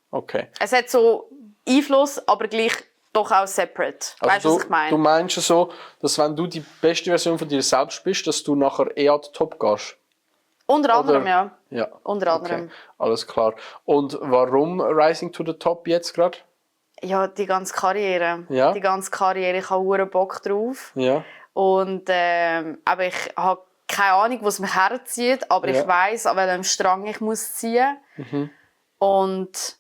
Okay. Es hat so Einfluss, aber gleich doch auch separate. Weißt du, was ich meine? Du meinst so, dass wenn du die beste Version von dir selbst bist, dass du nachher eher an den Top gehst? Unter anderem, Oder? ja. Ja. Unter anderem. Okay. Alles klar. Und warum Rising to the Top jetzt gerade? Ja, die ganze Karriere. Ja. Die ganze Karriere. Ich habe verdammt Bock drauf. Ja. Und aber ich habe keine Ahnung, wo es mich herzieht, aber Ja. ich weiss, an welchem Strang ich muss ziehen muss. Und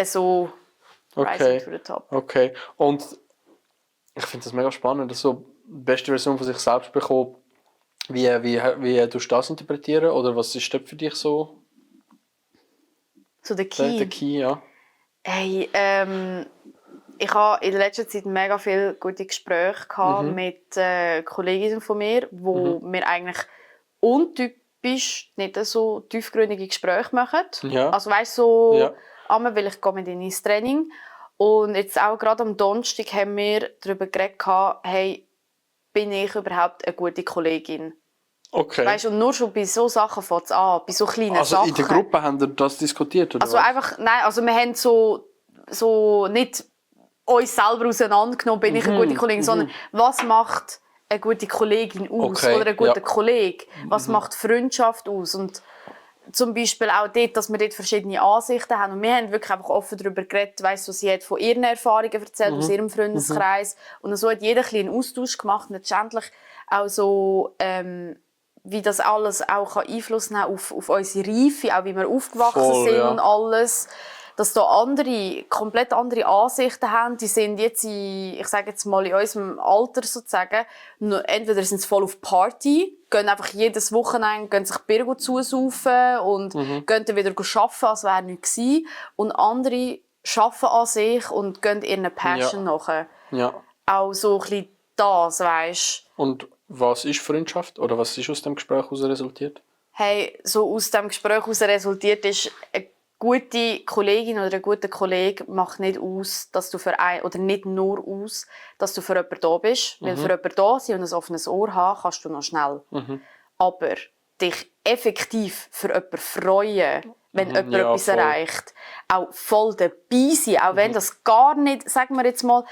so Okay. rising to the top. Okay. Und ich finde das mega spannend, dass so die beste Version von sich selbst bekommen. Wie tust du das interpretieren? Oder was ist dort für dich so So der Key. der Key? Ja. Hey, ich habe in letzter Zeit mega viele gute Gespräche gehabt mit Kolleginnen von mir, wo wir eigentlich untypisch nicht so tiefgründige Gespräche machen. Ja. Also weißt so, Ja. einmal will ich gehe mit ihnen ins Training und jetzt auch gerade am Donnerstag haben wir darüber geredet, hey, bin ich überhaupt eine gute Kollegin? Okay. Weißt, und nur schon bei so Sachen fängt es an, bei so kleinen Also Sachen. in der Gruppe haben wir das diskutiert, oder Also was? einfach, nein, also wir haben so nicht uns selber auseinandergenommen, bin ich eine gute Kollegin, sondern was macht eine gute Kollegin aus Okay, oder ein guter ja. Kollege? Was macht Freundschaft aus? Und zum Beispiel auch dort, dass wir dort verschiedene Ansichten haben. Und wir haben wirklich einfach offen darüber geredet, weißt du, sie hat von ihren Erfahrungen erzählt, aus ihrem Freundeskreis. Und so hat jeder ein bisschen einen Austausch gemacht und letztendlich auch so, wie das alles auch Einfluss nehmen kann auf unsere Reife, auch wie wir aufgewachsen Voll, sind ja. und alles. Dass da andere, komplett andere Ansichten haben, die sind jetzt ich sage jetzt mal in unserem Alter sozusagen, entweder sind sie voll auf Party, gehen einfach jedes Wochenende, gehen sich Bier zusaufen und gehen dann wieder arbeiten, als wäre nichts gewesen. Und andere arbeiten an sich und gehen ihren Passion nach. Ja. Auch so ein bisschen das, weisst. Und was ist Freundschaft? Oder was ist aus dem Gespräch heraus resultiert? Hey, so aus dem Gespräch heraus resultiert ist, eine gute Kollegin oder ein guter Kollege macht nicht aus, dass du für oder nicht nur aus, dass du für jemanden da bist. Weil für jemanden da sein und ein offenes Ohr haben, kannst du noch schnell. Aber dich effektiv für jemanden freuen, wenn jemand Ja, etwas voll. erreicht, auch voll dabei sein, auch wenn das gar nicht, sagen wir jetzt mal,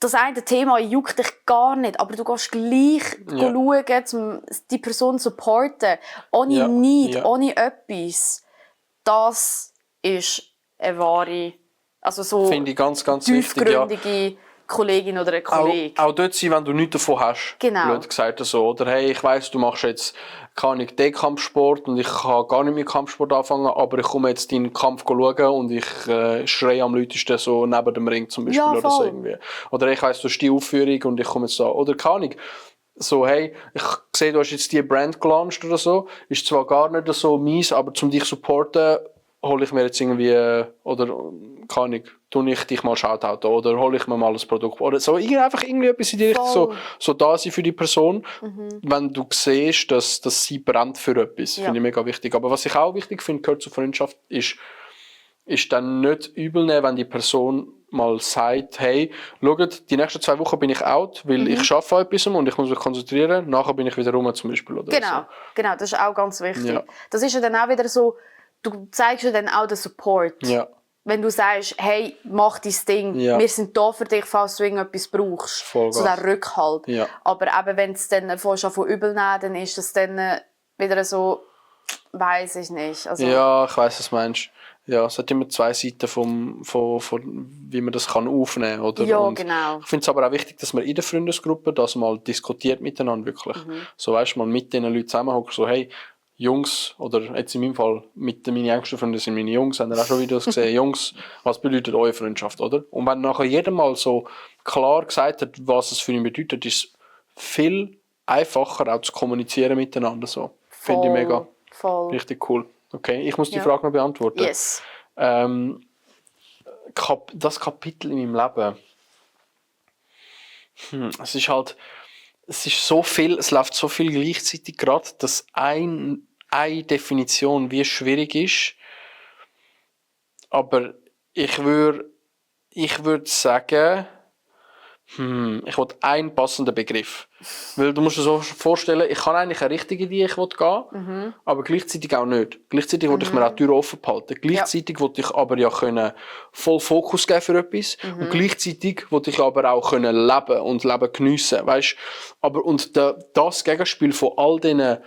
das eine Thema juckt dich gar nicht, aber du gehst gleich schauen, die Person zu supporten, ohne Ja, Need, ja. ohne etwas. Das ist eine wahre, also so Finde ich ganz, ganz wichtig. Ja. tiefgründige Kollegin oder ein Kollege. Auch dort sein, wenn du nichts davon hast. Genau. Blöd gesagt so. Oder hey, ich weiss, du machst jetzt den Kampfsport und ich kann gar nicht mit Kampfsport anfangen, aber ich komme jetzt deinen Kampf schauen und ich schreie am lautesten so neben dem Ring zum Beispiel oder so irgendwie. Oder ich weiss, du hast die Aufführung und ich komme jetzt da. Oder keine Ahnung. So, hey, ich sehe, du hast jetzt die Brand gelauncht oder so. Ist zwar gar nicht so mies, aber um dich zu supporten, hole ich mir jetzt irgendwie, oder keine Ahnung, tue ich dich mal Shoutout oder hole ich mir mal ein Produkt oder so, einfach irgendwie etwas in die Richtung, so da sein für die Person, wenn du siehst, dass sie brennt für etwas, finde ich mega wichtig. Aber was ich auch wichtig finde, gehört zur Freundschaft, ist dann nicht übel nehmen, wenn die Person mal sagt, hey, schaut, die nächsten 2 Wochen bin ich out, weil ich arbeite an etwas und ich muss mich konzentrieren, nachher bin ich wieder rum zum Beispiel. Oder Genau, das ist auch ganz wichtig. Ja. Das ist ja dann auch wieder so, du zeigst ja dann auch den Support. Ja. Wenn du sagst, hey, mach dein Ding, wir sind da für dich, falls du irgendetwas brauchst. Vollgas. So der Rückhalt. Ja. Aber eben, wenn es dann von übel nehmen, dann ist es dann wieder so, weiss ich nicht. Also, ja, ich weiss, was du meinst. Ja, es hat immer 2 Seiten von wie man das kann aufnehmen kann. Oder? Ja, und genau. ich finde es aber auch wichtig, dass man in der Freundesgruppe das mal diskutiert miteinander wirklich. So weißt du, mal mit den Leuten zusammenhockt, so hey, Jungs, oder jetzt in meinem Fall, mit meinen engsten Freunden sind meine Jungs, haben auch schon Videos gesehen, Jungs, was bedeutet eure Freundschaft, oder? Und wenn nachher jeder mal so klar gesagt hat, was es für ihn bedeutet, ist es viel einfacher auch zu kommunizieren miteinander. So. Finde ich mega. Voll. Richtig cool. Okay, ich muss die Frage noch beantworten. Yes. Das Kapitel in meinem Leben. Es ist so viel, es läuft so viel gleichzeitig gerade, dass eine Definition wie schwierig ist. Aber ich würde sagen, ich will einen passenden Begriff. Weil du musst dir so vorstellen, ich kann eigentlich eine richtige Idee, ich will gehen, aber gleichzeitig auch nicht. Gleichzeitig will ich mir auch die Tür offen behalten. Gleichzeitig will ich aber ja können voll Fokus geben für etwas und gleichzeitig will ich aber auch können leben und Leben geniessen, weißt? Aber und das Gegenspiel von all diesen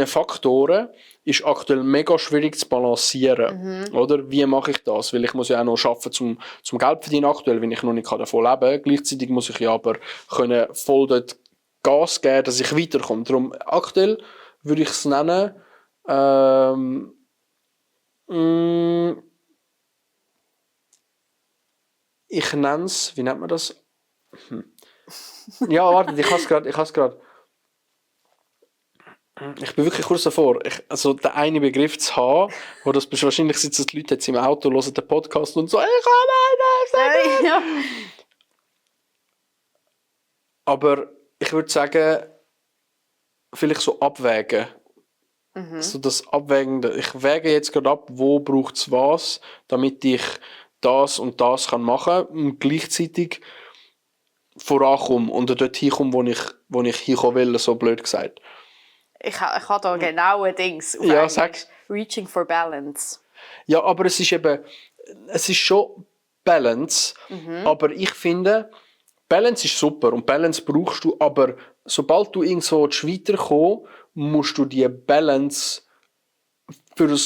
Faktoren ist aktuell mega schwierig zu balancieren. Oder? Wie mache ich das? Weil ich muss ja auch noch arbeiten zum Geld verdienen aktuell, wenn ich noch nicht davon leben kann. Gleichzeitig muss ich ja aber können voll dort Gas geben, dass ich weiterkomme. Darum aktuell würde ich es nennen ich nenne es, wie nennt man das? Ja, warte, ich habe es gerade. Ich bin wirklich kurz davor, also den einen Begriff zu haben, wo das wahrscheinlich sitzen die Leute jetzt im Auto, hören den Podcast und so, ich kann einen sagen. Aber ich würde sagen, vielleicht so abwägen. So das Abwägen, ich wäge jetzt gerade ab, wo braucht es was, damit ich das und das kann machen und gleichzeitig vorankomme und dort hinkomme, wo ich hinkommen will, so blöd gesagt. Ich habe da genaue Dings. Ja, sag's. Reaching for balance. Ja, aber es ist schon Balance, aber ich finde, Balance ist super und Balance brauchst du, aber sobald du irgendwo weiterkommst, musst du die Balance für eine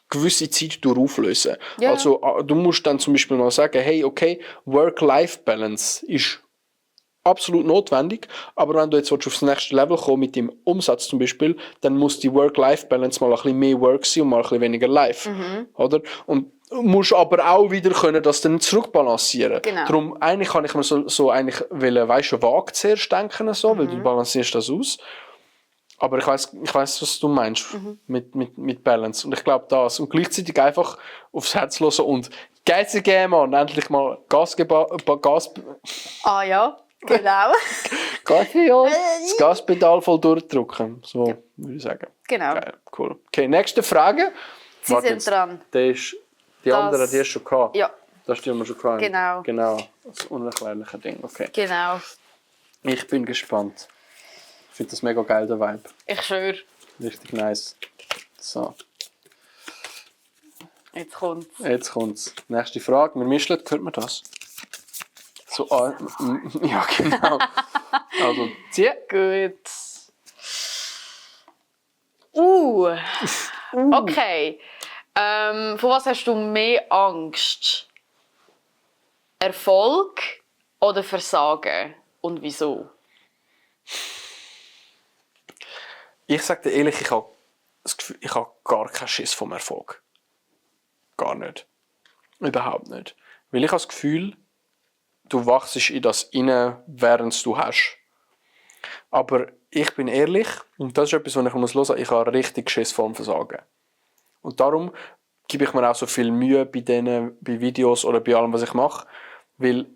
gewisse Zeit auflösen. Ja. Also du musst dann zum Beispiel mal sagen, hey, okay, Work-Life-Balance ist absolut notwendig, aber wenn du jetzt aufs nächste Level kommen mit dem Umsatz zum Beispiel, dann muss die Work-Life-Balance mal ein bisschen mehr Work sein und mal ein bisschen weniger Life. Oder? Und musst aber auch wieder können das dann zurückbalancieren. Genau. Darum, eigentlich kann ich mir so eigentlich vage zuerst denken, so, weil du balancierst das aus. Aber ich weiss, was du meinst mit Balance. Und ich glaube das. Und gleichzeitig einfach aufs Herz hören und Gas geben, Mann. Endlich mal Gas. Ah ja, genau. Das Gaspedal voll durchdrücken. So würde ich sagen. Genau. Geil, cool. Okay, nächste Frage. Sie sind dran. Die andere, die hast du schon gehabt. Ja. Das haben wir schon gehabt. Genau. Das unerklärliche Ding. Okay. Genau. Ich bin gespannt. Ich finde das mega geil, der Vibe. Ich schwöre. Richtig nice. So. Jetzt kommt's. Nächste Frage. Wir mischen, hört man das? So, ja, genau. Also, zieh. Gut. Okay. Von was hast du mehr Angst? Erfolg oder Versagen? Und wieso? Ich sage dir ehrlich, ich habe das Gefühl, ich habe gar keinen Schiss vom Erfolg. Gar nicht. Überhaupt nicht. Weil ich habe das Gefühl, du wachst in das rein, während du hast. Aber ich bin ehrlich, und das ist etwas, was ich hören muss, ich habe richtig Schiss vor dem Versagen. Und darum gebe ich mir auch so viel Mühe bei Videos oder bei allem, was ich mache. Weil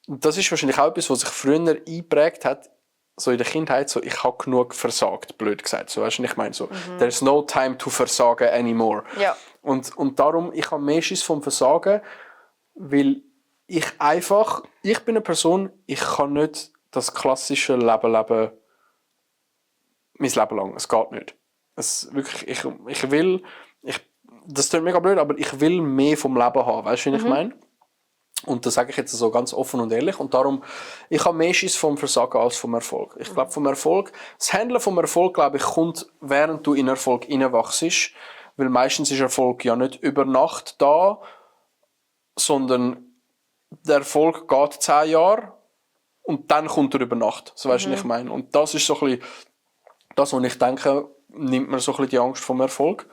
das ist wahrscheinlich auch etwas, was sich früher eingeprägt hat, so in der Kindheit, so ich habe genug versagt, blöd gesagt. So, weißt du, ich meine so, there's no time to versagen anymore. Ja. Und darum, ich habe mehr Schiss vom Versagen, weil ich bin eine Person, ich kann nicht das klassische Leben leben, mein Leben lang. Es geht nicht. Wirklich, das klingt mega blöd, aber ich will mehr vom Leben haben, weißt du, was ich meine? Und das sage ich jetzt so ganz offen und ehrlich. Und darum, ich habe mehr Schiss vom Versagen als vom Erfolg. Ich glaube, vom Erfolg, das Handeln vom Erfolg, glaube ich, kommt, während du in Erfolg hineinwachst. Weil meistens ist Erfolg ja nicht über Nacht da, sondern der Erfolg geht 10 Jahre und dann kommt er über Nacht. So weißt du, was ich meine? Und das ist so ein bisschen das, was ich denke, nimmt mir so ein bisschen die Angst vom Erfolg.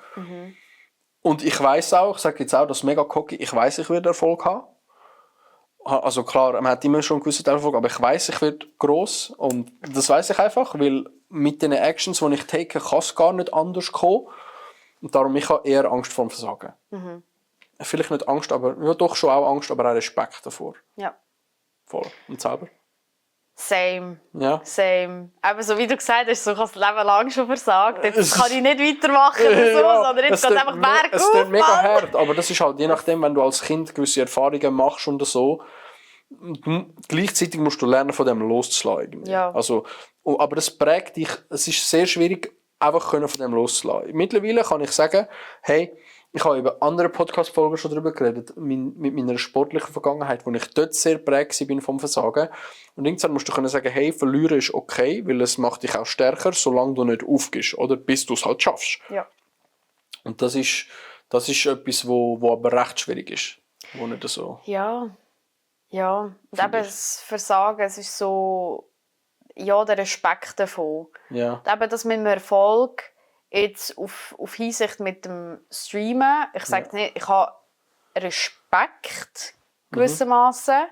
Und ich weiss auch, ich sage jetzt auch, das ist mega cocky, ich weiss, ich werde Erfolg haben. Also klar, man hat immer schon einen gewissen Erfolg, aber ich weiss, ich werde gross. Und das weiss ich einfach, weil mit den Actions, die ich take, kann es gar nicht anders kommen. Und darum, ich habe eher Angst vor dem Versagen. Vielleicht nicht Angst, aber ja, doch schon auch Angst, aber auch Respekt davor. Ja. Voll. Und selber? Same. Ja. Same. Aber so wie du gesagt hast, so kannst du das Leben lang schon versagt. Jetzt kann ich nicht weitermachen oder so, Ja, sondern jetzt geht es einfach bergauf. Es klingt mega hart, aber das ist halt je nachdem, wenn du als Kind gewisse Erfahrungen machst und so, gleichzeitig musst du lernen, von dem loszulassen. Ja. Also, aber das prägt dich, es ist sehr schwierig, einfach von dem loszulassen. Mittlerweile kann ich sagen, hey, ich habe über andere Podcast-Folgen schon darüber geredet, mit meiner sportlichen Vergangenheit, wo ich dort sehr prägt bin vom Versagen. Und irgendwann musst du können sagen, hey, verlieren ist okay, weil es macht dich auch stärker, solange du nicht aufgibst, oder bis du es halt schaffst. Ja. Und das ist etwas, wo aber recht schwierig ist. Wo nicht so. Ja. Ja. Und eben das Versagen, es ist so, ja, der Respekt davon. Ja. Und eben das mit dem Erfolg, jetzt auf Hinsicht mit dem Streamen, ich sage nicht, ich habe Respekt gewissermaßen,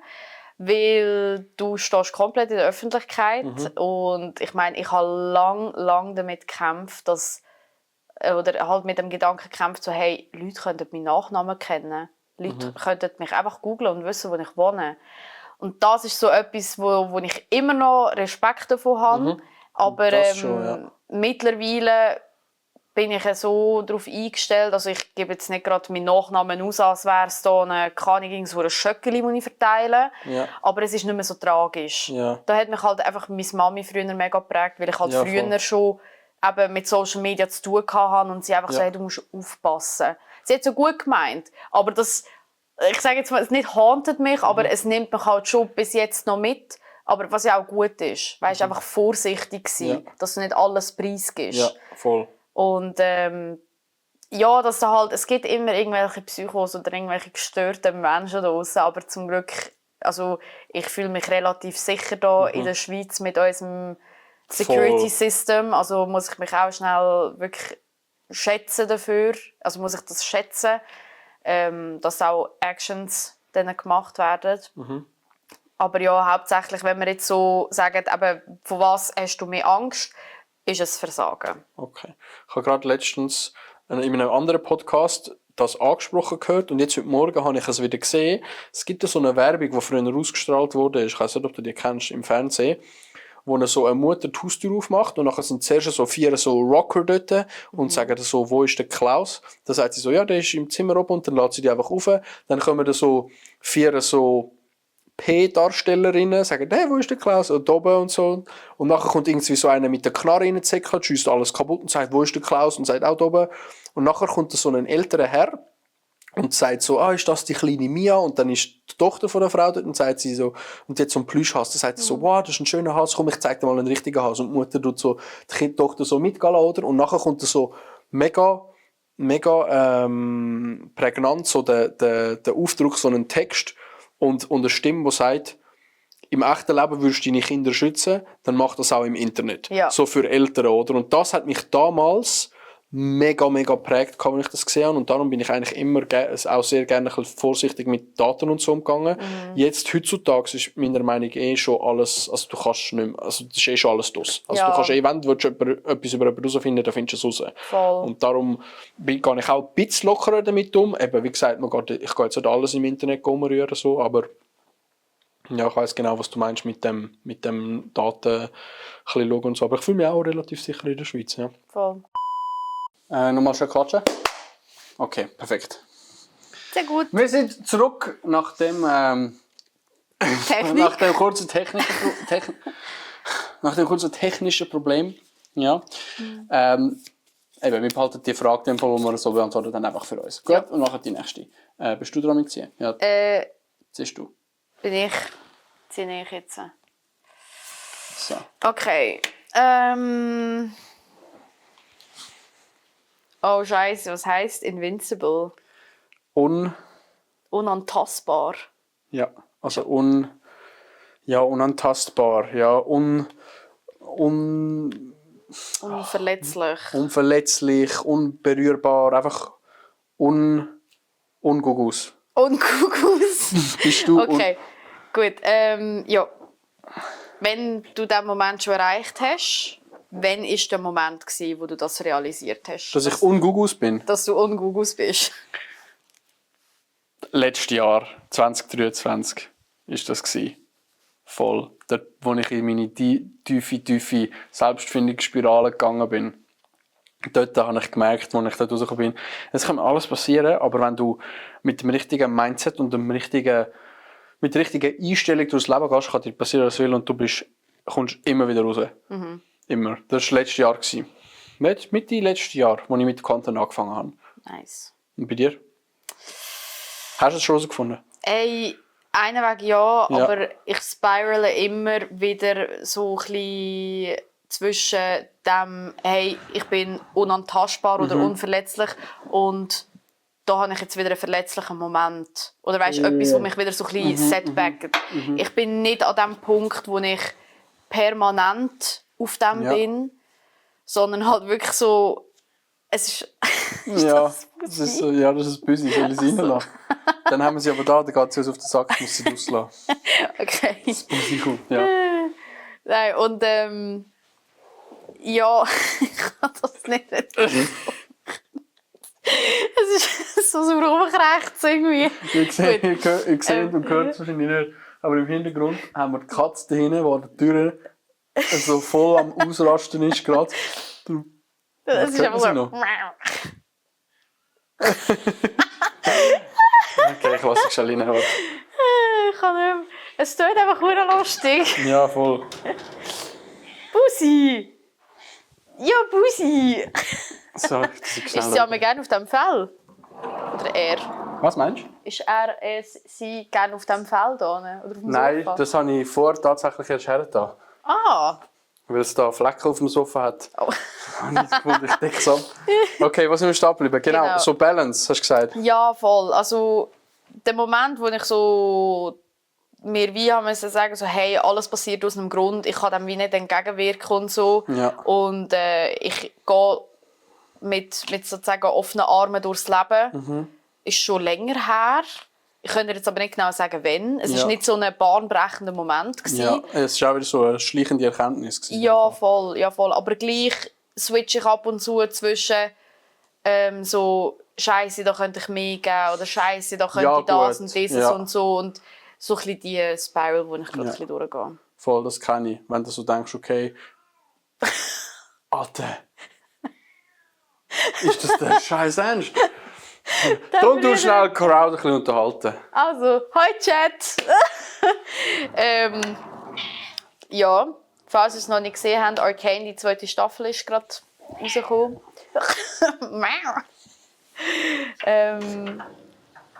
weil du stehst komplett in der Öffentlichkeit und ich meine, ich habe lang damit gekämpft, oder halt mit dem Gedanken gekämpft, so, hey, Leute könnten meinen Nachnamen kennen, Leute könnten mich einfach googlen und wissen, wo ich wohne. Und das ist so etwas, wo ich immer noch Respekt davon habe, aber mittlerweile bin ich so darauf eingestellt, also ich gebe jetzt nicht gerade meinen Nachnamen aus, als wäre es da eine Schöckeli, die ich verteile, aber es ist nicht mehr so tragisch. Ja. Da hat mich halt einfach meine Mami früher mega geprägt, weil ich halt früher schon eben mit Social Media zu tun hatte und sie einfach so, hey, du musst aufpassen. Sie hat so gut gemeint, aber das, ich sage jetzt mal, es nicht hauntet mich, aber es nimmt mich halt schon bis jetzt noch mit. Aber was ja auch gut ist, weißt, einfach vorsichtig sein, dass du nicht alles preisgibst. Ja, voll. Und ja, dass da halt, es gibt immer irgendwelche Psychos oder irgendwelche gestörten Menschen da draussen, aber zum Glück, also ich fühle mich relativ sicher da in der Schweiz mit unserem Security System, also muss ich mich auch schnell wirklich schätzen dafür, also muss ich das schätzen, dass auch Actions dann gemacht werden. Aber ja, hauptsächlich, wenn wir jetzt so sagen, eben, von was hast du mehr Angst, ist es Versagen. Okay. Ich habe gerade letztens in einem anderen Podcast das angesprochen gehört und jetzt heute Morgen habe ich es wieder gesehen. Es gibt so eine Werbung, die früher ausgestrahlt wurde, ich weiß nicht, ob du die kennst, im Fernsehen, wo so eine Mutter die Haustür aufmacht und nachher sind zuerst so 4 so Rocker dort und sagen so, wo ist der Klaus? Dann sagt sie so, ja, der ist im Zimmer oben und dann lädt sie die einfach rauf. Dann kommen da so 4 so P-Darstellerinnen, sagen, hey, wo ist der Klaus? Und oben und so. Und nachher kommt irgendwie so einer mit der Knarre reingezeckelt, schießt alles kaputt und sagt, wo ist der Klaus? Und sagt auch oben. Und nachher kommt so ein älterer Herr und sagt so, ist das die kleine Mia? Und dann ist die Tochter von der Frau dort und sagt sie so, und jetzt so ein Plüschhals, dann sagt sie so, wow, das ist ein schöner Hals, komm, ich zeig dir mal einen richtigen Hals. Und die Mutter tut so die Tochter so mitgehen, oder? Und nachher kommt so mega prägnant so der Aufdruck, so einen Text, und eine Stimme, die sagt, im echten Leben würdest du deine Kinder schützen, dann mach das auch im Internet. Ja. So für Eltern, oder? Und das hat mich damals mega geprägt, wenn ich das gesehen habe. Und darum bin ich eigentlich immer auch sehr gerne ein bisschen vorsichtig mit Daten und so umgegangen. Jetzt, heutzutage, ist meiner Meinung nach schon alles, also du kannst nicht mehr, also das ist schon alles draus. Also du kannst wenn du etwas über jemanden herausfinden, dann findest du es raus. Voll. Und darum gehe ich auch ein bisschen lockerer damit um. Eben, wie gesagt, ich gehe jetzt nicht alles im Internet umrühren, so, aber ja, ich weiss genau, was du meinst mit dem Daten ein bisschen schauen und so. Aber ich fühle mich auch relativ sicher in der Schweiz. Ja. Voll. Nochmal schön klatschen. Okay, perfekt. Sehr gut. Wir sind zurück nach dem, nach dem kurzen technischen Problem. Ja. Eben, wir behalten die Frage, die wir so beantworten, dann einfach für uns. Gut, Ja. und machen die nächste. Bist du dran mit ziehen? Ja. Ziehst du. Ziehe ich jetzt. So. Okay. Oh Scheiße, was heisst Invincible? Unantastbar. Ja, also unantastbar, ja, Unverletzlich. unverletzlich, unberührbar, einfach ungugus. Ungugus. Bist du Okay, gut. Ja. Wenn du diesen Moment schon erreicht hast, wann war der Moment, wo du das realisiert hast? dass ich ungugus bin? Dass du ungugus bist. Letztes Jahr, 2023, ist das gsi. Voll. Dort, wo ich in meine tiefe Selbstfindungsspirale gegangen bin. Dort habe ich gemerkt, als ich dort rausgekommen bin, es kann alles passieren, aber wenn du mit dem richtigen Mindset und mit der richtigen Einstellung durchs Leben gehst, kann dir passieren, was will, und du kommst immer wieder raus. Immer. Das war letztes Jahr. Mitte letztes Jahr, als ich mit Content angefangen habe. Nice. Und bei dir? Hast du es schon herausgefunden? Ey, einen Weg ja, aber ich spirale immer wieder so ein bisschen zwischen dem, hey, ich bin unantastbar oder unverletzlich, und da habe ich jetzt wieder einen verletzlichen Moment. Oder weißt du, etwas, wo mich wieder so ein bisschen setbackt. Ich bin nicht an dem Punkt, wo ich permanent auf dem bin, sondern halt wirklich so, es ist... das ist Büsi, soll ich sie reinlassen? Dann haben wir sie aber da geht sie uns auf den Sack, muss sie rauslassen. Okay. Das Büsi kommt, ja. Nein, und ja, ich kann das nicht. Es ist so rumgerecht irgendwie. Ich sehe und hört es wahrscheinlich nicht, aber im Hintergrund haben wir die Katze da hinten, die an der Tür so voll am Ausrasten ist gerade. Das ist einfach so. Okay, ich lasse dich schon rein. Ich kann nicht mehr. Es tut einfach sehr lustig. Ja, voll. Busi! Ja, Busi! So, das ist Ist sie aber gerne auf dem Fell? Oder er? Was meinst du? Ist sie gerne auf dem Fell da? Oder auf dem Nein, Sofa? das habe ich vorher tatsächlich erst hergetan. Ah! Weil es da Flecken auf dem Sofa hat. Oh. Habe ich gefunden, ich decke es ab. Okay, was sind wir stehen geblieben? Genau, so Balance, hast du gesagt. Ja, voll. Also, der Moment, wo ich so mir wie haben müssen sagen, so, hey, alles passiert aus einem Grund, ich kann dem wie nicht entgegenwirken und so. Ja. Und ich gehe mit sozusagen offenen Armen durchs Leben. Ist schon länger her. Ich könnte jetzt aber nicht genau sagen, wann. Es war nicht so ein bahnbrechender Moment gewesen. Ja, es war auch wieder so eine schleichende Erkenntnis gewesen. Ja, voll. Aber gleich switche ich ab und zu zwischen so «Scheisse, da könnte ich mehr geben» oder «Scheisse, da könnte ich das und dieses und so». Und so ein bisschen die Spiral, wo ich gerade ein bisschen durchgehe. Voll, das kenne ich. Wenn du so denkst, okay, Alter, ist das der Scheiß Ernst? Dann du schnell Crowd ein bisschen unterhalten. Also, hi Chat! Ja, falls ihr es noch nicht gesehen habt, Arcane, die 2. Staffel ist gerade rausgekommen.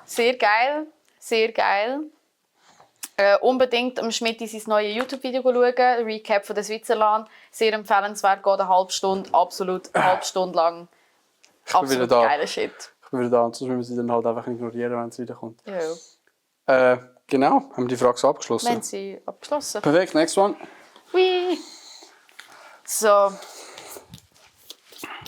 Sehr geil, sehr geil. Unbedingt am Schmidt sein neues YouTube-Video schauen, Recap von der Switzerland. Sehr empfehlenswert, geht eine halbe Stunde, absolut eine halbe Stunde lang. Absolut geiler Shit. Ich bin wieder da, und sonst müssen wir sie dann halt einfach ignorieren, wenn es wiederkommt. Ja. Genau, haben wir die Frage so abgeschlossen. Wir haben sie abgeschlossen. Perfekt, next one. Hui. So.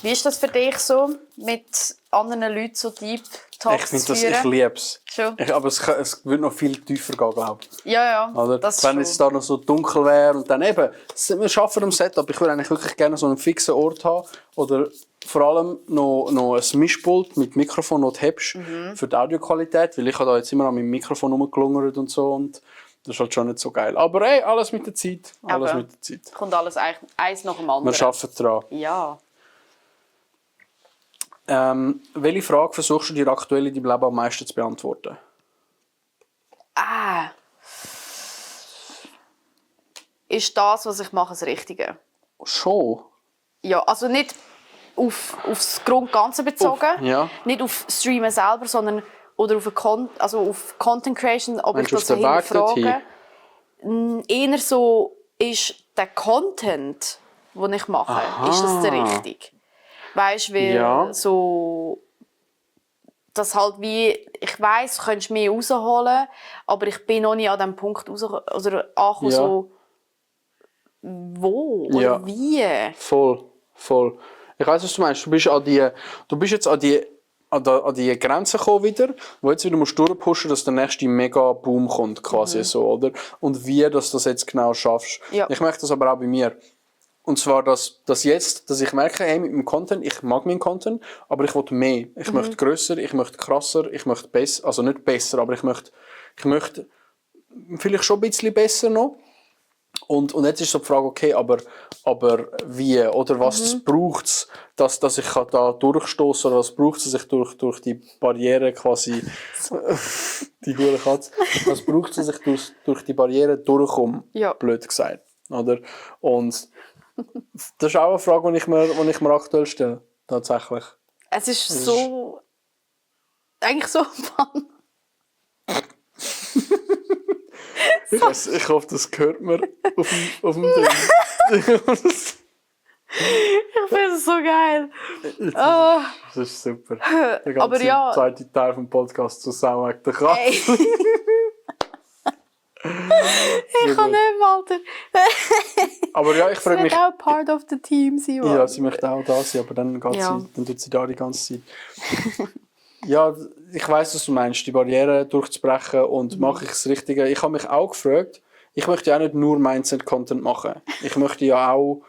Wie ist das für dich so, mit anderen Leuten so Deep Talks Ich zu finde das, führen? ich liebe es. Schon? Aber es würde noch viel tiefer gehen, glaube ich. Ja, Oder? das Wenn schon. es da noch so dunkel wäre und dann eben, wir arbeiten am Setup, ich würde eigentlich wirklich gerne so einen fixen Ort haben oder vor allem noch ein Mischpult mit Mikrofon, das du hebst für die Audioqualität, weil ich habe da jetzt immer an meinem Mikrofon rumgelungert und so und das ist halt schon nicht so geil. Aber hey, alles mit der Zeit. Alles Aber mit der Zeit. kommt alles eigentlich eins nach dem anderen. Wir arbeiten dran. Ja. Welche Frage versuchst du dir aktuell in deinem Leben am meisten zu beantworten? Ist das, was ich mache, das Richtige? Schon? Ja, also nicht aufs Grundganze bezogen, Ja. nicht auf Streamen selber, sondern oder auf, auf Content Creation, ob Meinst ich du das auf den Weg hinterfrage. Eher so, ist der Content, den ich mache, ist das der richtige? Weißt du, weil Ja. so, das halt wie, ich weiss, du könntest mehr rausholen, aber ich bin noch nicht an dem Punkt angekommen, Ja. so, wo oder Ja. wie. Voll. Ich weiss, was du meinst. Du bist jetzt an die Grenze gekommen wieder, wo jetzt wieder musst durchpushen, dass der nächste Mega-Boom kommt, quasi so, oder? Und wie dass du das jetzt genau schaffst. Ja. Ich merke das aber auch bei mir. Und zwar, dass ich merke, hey, mit dem Content, ich mag meinen Content, aber ich will mehr. Ich möchte grösser, ich möchte krasser, ich möchte besser, also nicht besser, aber ich möchte vielleicht schon ein bisschen besser noch. Und jetzt ist so die Frage, okay, aber wie oder was braucht es, dass ich da durchstoßen oder was braucht es, dass ich durch die Barriere quasi die hure Katze, was braucht es, dass ich durch die Barriere durchkomme, Ja. blöd gesagt, oder? Und das ist auch eine Frage, die ich mir aktuell stelle, tatsächlich. Es ist so. Eigentlich so fun. Ich hoffe, das hört man auf dem Ding. Ich finde es so geil. Ah, Das ist super. Der aber ganze ja. zweite Teil vom Podcast zu Sau wegen der Katze. ey. Ich kann nicht mehr, Alter. Aber ja, ich Sie frage wird mich. auch part of the team sein. Ja, Mann. sie möchte auch da sein, aber dann Ja. tut sie da die ganze Zeit. Ja, ich weiss, was du meinst, die Barriere durchzubrechen und mache ich das Richtige. Ich habe mich auch gefragt, ich möchte ja auch nicht nur Mindset-Content machen. Ich möchte ja auch.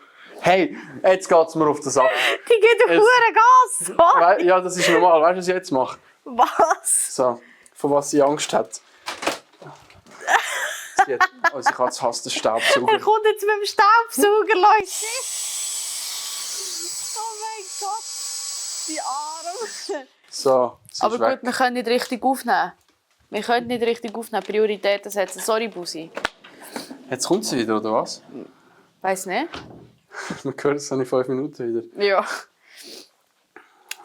Hey, jetzt geht es mir auf den Sack. Die geht auf Jetzt- Gas. Was? Ja, das ist normal. Weißt du, was ich jetzt mache? Was? So, von was sie Angst hat. Unsere Katze hasst den Staubsauger. Er kommt jetzt mit dem Staubsauger, Leute. Oh mein Gott. Die Arme. So, sie Aber ist gut, weg. wir können nicht richtig aufnehmen. Wir können nicht richtig aufnehmen. Prioritäten setzen. Sorry, Busi. Jetzt kommt sie wieder, oder was? Weiss nicht. Man hört es in 5 Minuten wieder. Ja.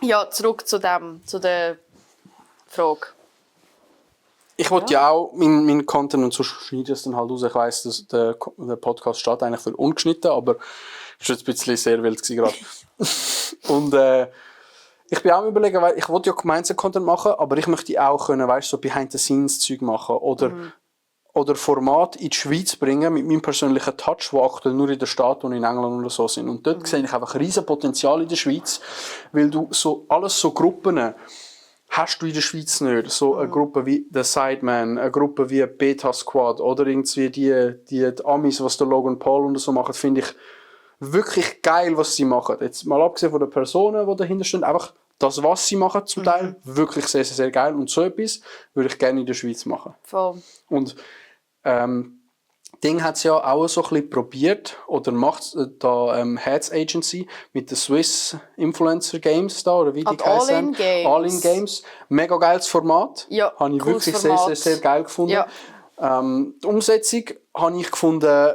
Ja, zurück zu der Frage. Ich wollte ja auch meinen Content und so schneide ich es dann halt raus. Ich weiss, dass der Podcast steht eigentlich für ungeschnitten, aber es war jetzt ein bisschen sehr wild gewesen gerade. Und ich bin auch am Überlegen, weil ich wollte ja gemeinsam Content machen, aber ich möchte auch können, weißt, so Behind-the-Scenes-Zeug machen oder Format in die Schweiz bringen mit meinem persönlichen Touch, wo aktuell nur in den Staaten und in England oder so sind. Und dort sehe ich einfach riesen Potenzial in der Schweiz, weil du alles so Gruppen hast du in der Schweiz nicht. So eine Gruppe wie The Sideman, eine Gruppe wie Beta Squad oder irgendwie die Amis, was der Logan Paul und so machen, finde ich wirklich geil, was sie machen. Jetzt mal abgesehen von den Personen, die dahinter stehen, einfach das, was sie machen zum Teil, wirklich sehr, sehr, sehr geil. Und so etwas würde ich gerne in der Schweiz machen. Voll. Und Ding hat es ja auch so ein bisschen probiert oder macht da Heads Agency mit den Swiss Influencer Games da oder wie die All-In Games. All-In Games. Mega geiles Format. Ja, habe ich cooles wirklich sehr, Format. sehr, sehr geil gefunden. Ja. Die Umsetzung habe ich gefunden,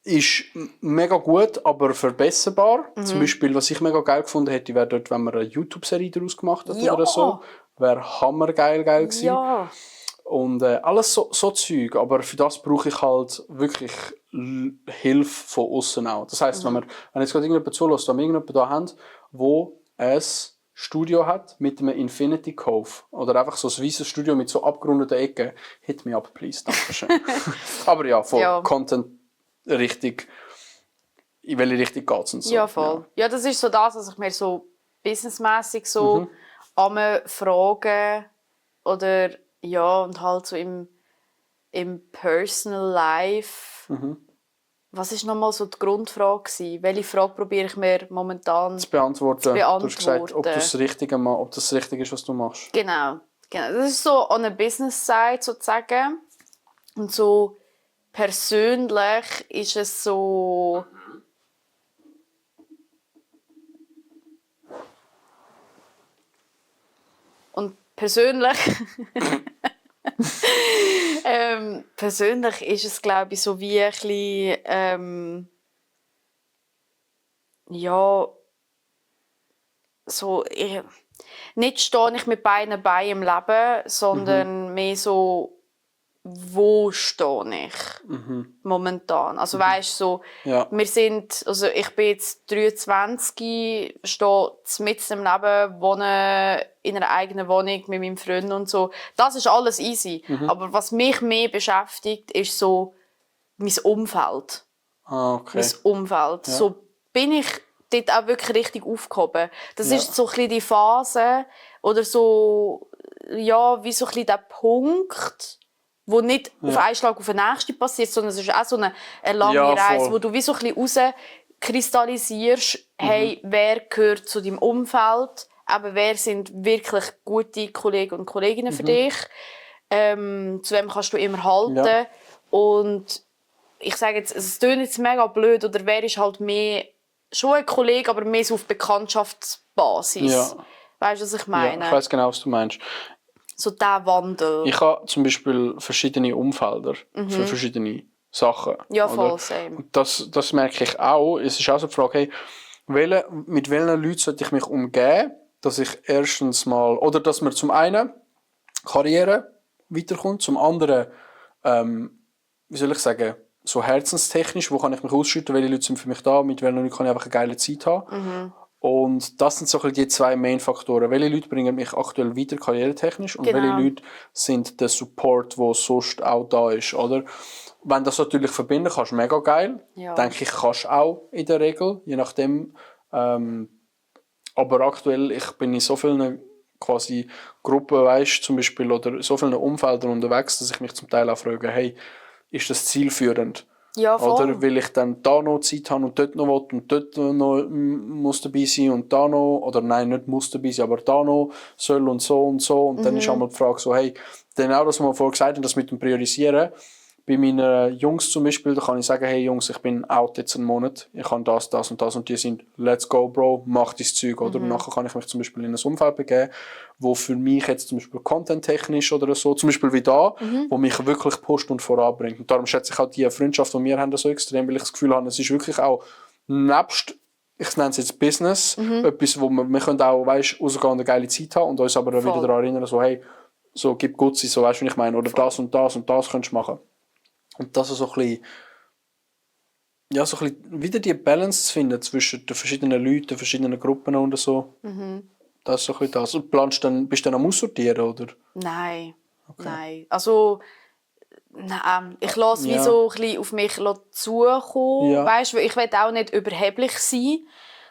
ist mega gut, aber verbesserbar. Zum Beispiel, was ich mega geil gefunden hätte, wäre dort, wenn man eine YouTube-Serie daraus gemacht hat Ja. oder so. Wäre hammergeil gewesen. Ja. Und alles so Zeug, aber für das brauche ich halt wirklich Hilfe von außen auch. Das heisst, wenn jetzt gerade irgendjemand zulässt, wenn wir irgendjemanden da haben, wo ein Studio hat mit einem Infinity Cove oder einfach so ein weißes Studio mit so abgerundeten Ecken, hit me up, please. Dankeschön. Aber ja, voll. Ja. Content richtig. In welche Richtung geht es und so. Ja, voll. Ja, das ist so das, was ich mir so businessmäßig so frage. Oder ja, und halt so im Personal Life. Was war nochmal so die Grundfrage gewesen? Welche Frage probiere ich mir momentan zu beantworten? Du hast gesagt, ob das Richtige ist, was du machst. Genau. Das ist so on a business side sozusagen. Und so persönlich ist es so... Und persönlich... persönlich ist es, glaube ich, so wie ein bisschen... ja... So... nicht stehe ich mit beiden Beinen im Leben, sondern mehr so... Wo stehe ich momentan? Also weißt so, wir sind, also ich bin jetzt 23, stehe mitten im Leben, wohne in einer eigenen Wohnung mit meinem Freund und so. Das ist alles easy. Aber was mich mehr beschäftigt, ist so mein Umfeld. Okay. Mein Umfeld. Ja. So bin ich dort auch wirklich richtig aufgehoben. Das ist so ein bisschen die Phase oder so, ja, wie so ein bisschen der Punkt, wo nicht auf einen Schlag auf den nächsten passiert, sondern es ist auch so eine lange Reise, wo du wie so ein bisschen rauskristallisierst, hey, wer gehört zu deinem Umfeld, aber wer sind wirklich gute Kollegen und Kolleginnen für dich, zu wem kannst du immer halten. Und ich sage jetzt, es klingt jetzt mega blöd, oder wer ist halt mehr, schon ein Kollege, aber mehr so auf Bekanntschaftsbasis. Weißt du, was ich meine? Ja, ich weiss genau, was du meinst. So dieser Wandel. Ich habe zum Beispiel verschiedene Umfelder für verschiedene Sachen. Ja, voll, oder? same. Und das merke ich auch. Es ist auch so die Frage, hey, mit welchen Leuten sollte ich mich umgeben, dass ich erstens mal, oder dass man zum einen Karriere weiterkommt, zum anderen, wie soll ich sagen, so herzenstechnisch, wo kann ich mich ausschütten, welche Leute sind für mich da, mit welchen Leuten kann ich einfach eine geile Zeit haben. Und das sind so ein bisschen die zwei Main-Faktoren. Welche Leute bringen mich aktuell weiter karrieretechnisch und welche Leute sind der Support, der sonst auch da ist, oder? Wenn du das natürlich verbinden kannst, mega geil. Denke ich, kannst du auch in der Regel, je nachdem. Aber aktuell, ich bin in so vielen quasi Gruppen, weißt, zum Beispiel, oder so vielen Umfeldern unterwegs, dass ich mich zum Teil auch frage, hey, ist das zielführend? Ja, voll. Oder will ich dann da noch Zeit haben und dort noch will und dort noch muss dabei sein und da noch, oder nein, nicht muss dabei sein, aber da noch soll und so und so. Und dann ist auch mal die Frage so, hey, dann auch, was wir vorher gesagt haben, das mit dem Priorisieren. Bei meinen Jungs zum Beispiel, da kann ich sagen, hey Jungs, ich bin out jetzt einen Monat, ich habe das und das und die sind, let's go Bro, mach dein Zeug. Oder nachher kann ich mich zum Beispiel in ein Umfeld begeben, wo für mich jetzt zum Beispiel content-technisch oder so, zum Beispiel wie da, wo mich wirklich pusht und voranbringt. Und darum schätze ich auch die Freundschaft, die wir haben, so extrem, weil ich das Gefühl habe, es ist wirklich auch nebst, ich nenne es jetzt Business, etwas, wo wir können auch, weißt, rausgehen und eine geile Zeit haben und uns aber wieder daran erinnern, so hey, so gib gut sein, so weißt du, was ich meine, oder das und das und das könntest du machen. Und das ist so ein bisschen, ja, so ein bisschen wieder die Balance zu finden zwischen den verschiedenen Leuten, den verschiedenen Gruppen und so. Das ist so ein bisschen das. Und bist du dann am Aussortieren, oder? Nein. Nein. Also, nein. Ich lasse wie so ein bisschen auf mich zukommen. Ja. Weißt, ich will auch nicht überheblich sein,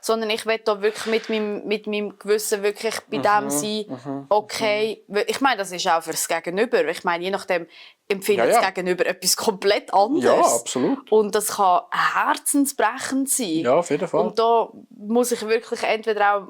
sondern ich will da wirklich mit meinem Gewissen wirklich bei dem sein, okay. Ich meine, das ist auch für das Gegenüber. Ich meine, je nachdem empfindet das Gegenüber etwas komplett anderes. Ja, absolut. Und das kann herzensbrechend sein. Ja, auf jeden Fall. Und da muss ich wirklich entweder auch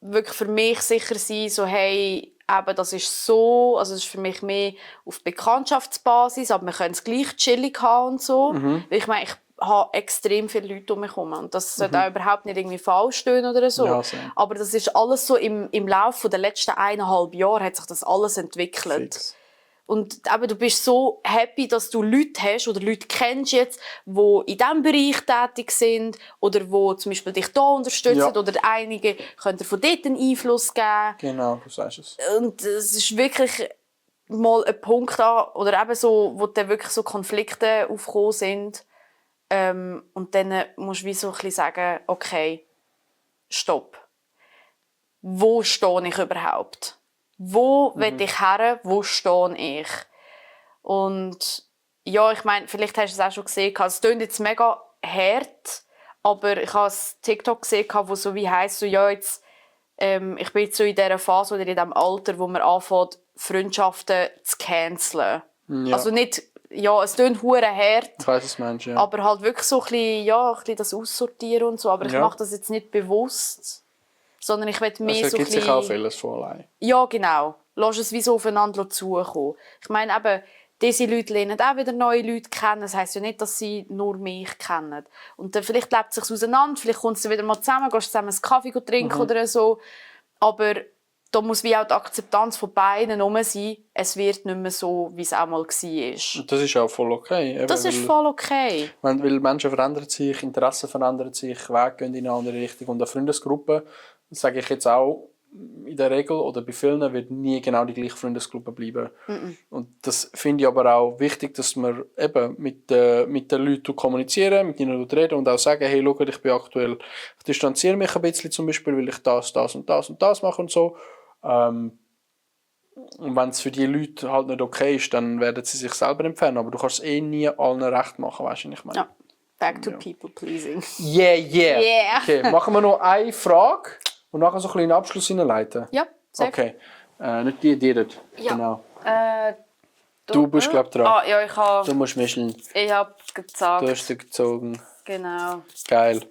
wirklich für mich sicher sein, so hey, eben, das ist so, also das ist für mich mehr auf Bekanntschaftsbasis, aber wir können es gleich chillig haben und so. Ich meine, ich habe extrem viele Leute um mich herum und das sollte auch überhaupt nicht irgendwie falsch stehen oder so. Ja, aber das ist alles so im Laufe der letzten 1,5 Jahre hat sich das alles entwickelt. Fix. Und eben, du bist so happy, dass du Leute hast oder Leute kennst jetzt, die in diesem Bereich tätig sind oder die zum Beispiel dich hier unterstützen oder einige können dir von dort einen Einfluss geben. Genau, du sagst es. Und es ist wirklich mal ein Punkt da, oder eben so, wo dann wirklich so Konflikte aufgekommen sind. Und dann musst du wie so ein bisschen sagen, okay, stopp. wo stehe ich überhaupt? Wo will ich her? Wo stehe ich? Und ja, ich meine, vielleicht hast du es auch schon gesehen, es klingt jetzt mega hart, aber ich habe ein TikTok gesehen, wo so wie heisst, so, ja, jetzt, ich bin jetzt so in dieser Phase oder in diesem Alter, wo man anfängt, Freundschaften zu canceln. Ja. Also nicht, ja, es klingt hure hart, Ich weiss, was du meinst, ja. aber halt wirklich so ein bisschen, ja, ein bisschen das Aussortieren und so. Aber ich mache das jetzt nicht bewusst, sondern ich will mehr Also, so ein gibt sich bisschen... auch vieles von allein. Ja, genau. Lass es wie so aufeinander zukommen. Ich meine, eben, diese Leute lernen auch wieder neue Leute kennen. Das heisst ja nicht, dass sie nur mich kennen. Und dann vielleicht lebt es sich auseinander, vielleicht kommt es wieder mal zusammen, gehst zusammen einen Kaffee trinken oder so. Aber da muss wie auch die Akzeptanz von beiden herum sein. Es wird nicht mehr so, wie es auch mal war. Und das ist auch voll okay. Eben, Das ist voll okay. Weil Menschen verändern sich, Interessen verändern sich, Wege gehen in eine andere Richtung. Und eine Freundesgruppe, sage ich jetzt auch, in der Regel oder bei vielen wird nie genau die gleiche Freundesgruppe bleiben. Und das finde ich aber auch wichtig, dass man eben mit den Leuten kommunizieren, mit ihnen reden und auch sagen, hey, schau, ich bin aktuell, ich distanziere mich ein bisschen zum Beispiel, weil ich das und das mache und so. Und wenn es für die Leute halt nicht okay ist, dann werden sie sich selber entfernen. Aber du kannst es nie allen recht machen, weißt du, was ich meine? Ja. Back to people pleasing. Yeah. Okay, machen wir noch eine Frage und nachher so ein bisschen in den Abschluss hineinleiten. Ja, sehr Okay. Nicht die dort. Ja. Genau. Du bist, glaube ich, dran. Ah, ja, ich habe... Du musst mischen. Ich habe gesagt. Du hast sie gezogen. Genau. Geil.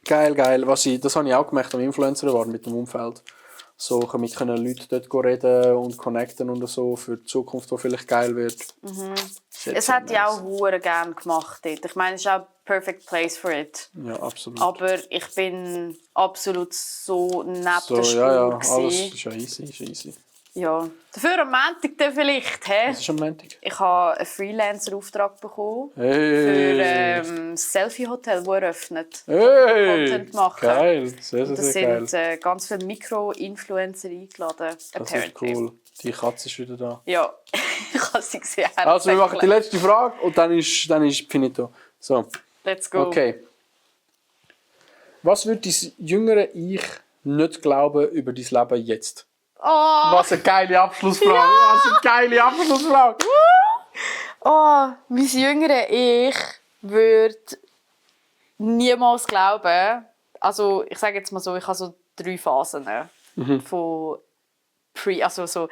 Geil. Das habe ich auch gemacht am Influencer Award mit dem Umfeld. So mit können Leute dort reden und connecten und so für die Zukunft, die vielleicht geil wird. Es hat ja auch hure gern gemacht dort. Ich meine, es ist auch perfect place for it. Ja, absolut. Aber ich bin absolut so neben So, der Spur. ja, gewesen. alles ist ja easy. Ja. Dafür am Montag dann vielleicht. Hä? Was ist am Montag? Ich habe einen Freelancer-Auftrag bekommen für Hey! das Selfie-Hotel, das eröffnet. Hey! Content machen. Geil, sehr Und da geil. sind ganz viele Mikro-Influencer eingeladen. Das ist cool. Die Katze ist wieder da. Ja, ich habe sie gesehen. Also, wir machen die letzte Frage und dann ist finito. So. Let's go. Okay. Was würde dein jüngere Ich nicht glauben über dein Leben jetzt? Oh, Was eine geile Abschlussfrage! Ja. Was eine geile Abschlussfrage! oh, mein jüngeres Ich würde niemals glauben. Also, ich sage jetzt mal so, ich habe so 3 Phasen von also so,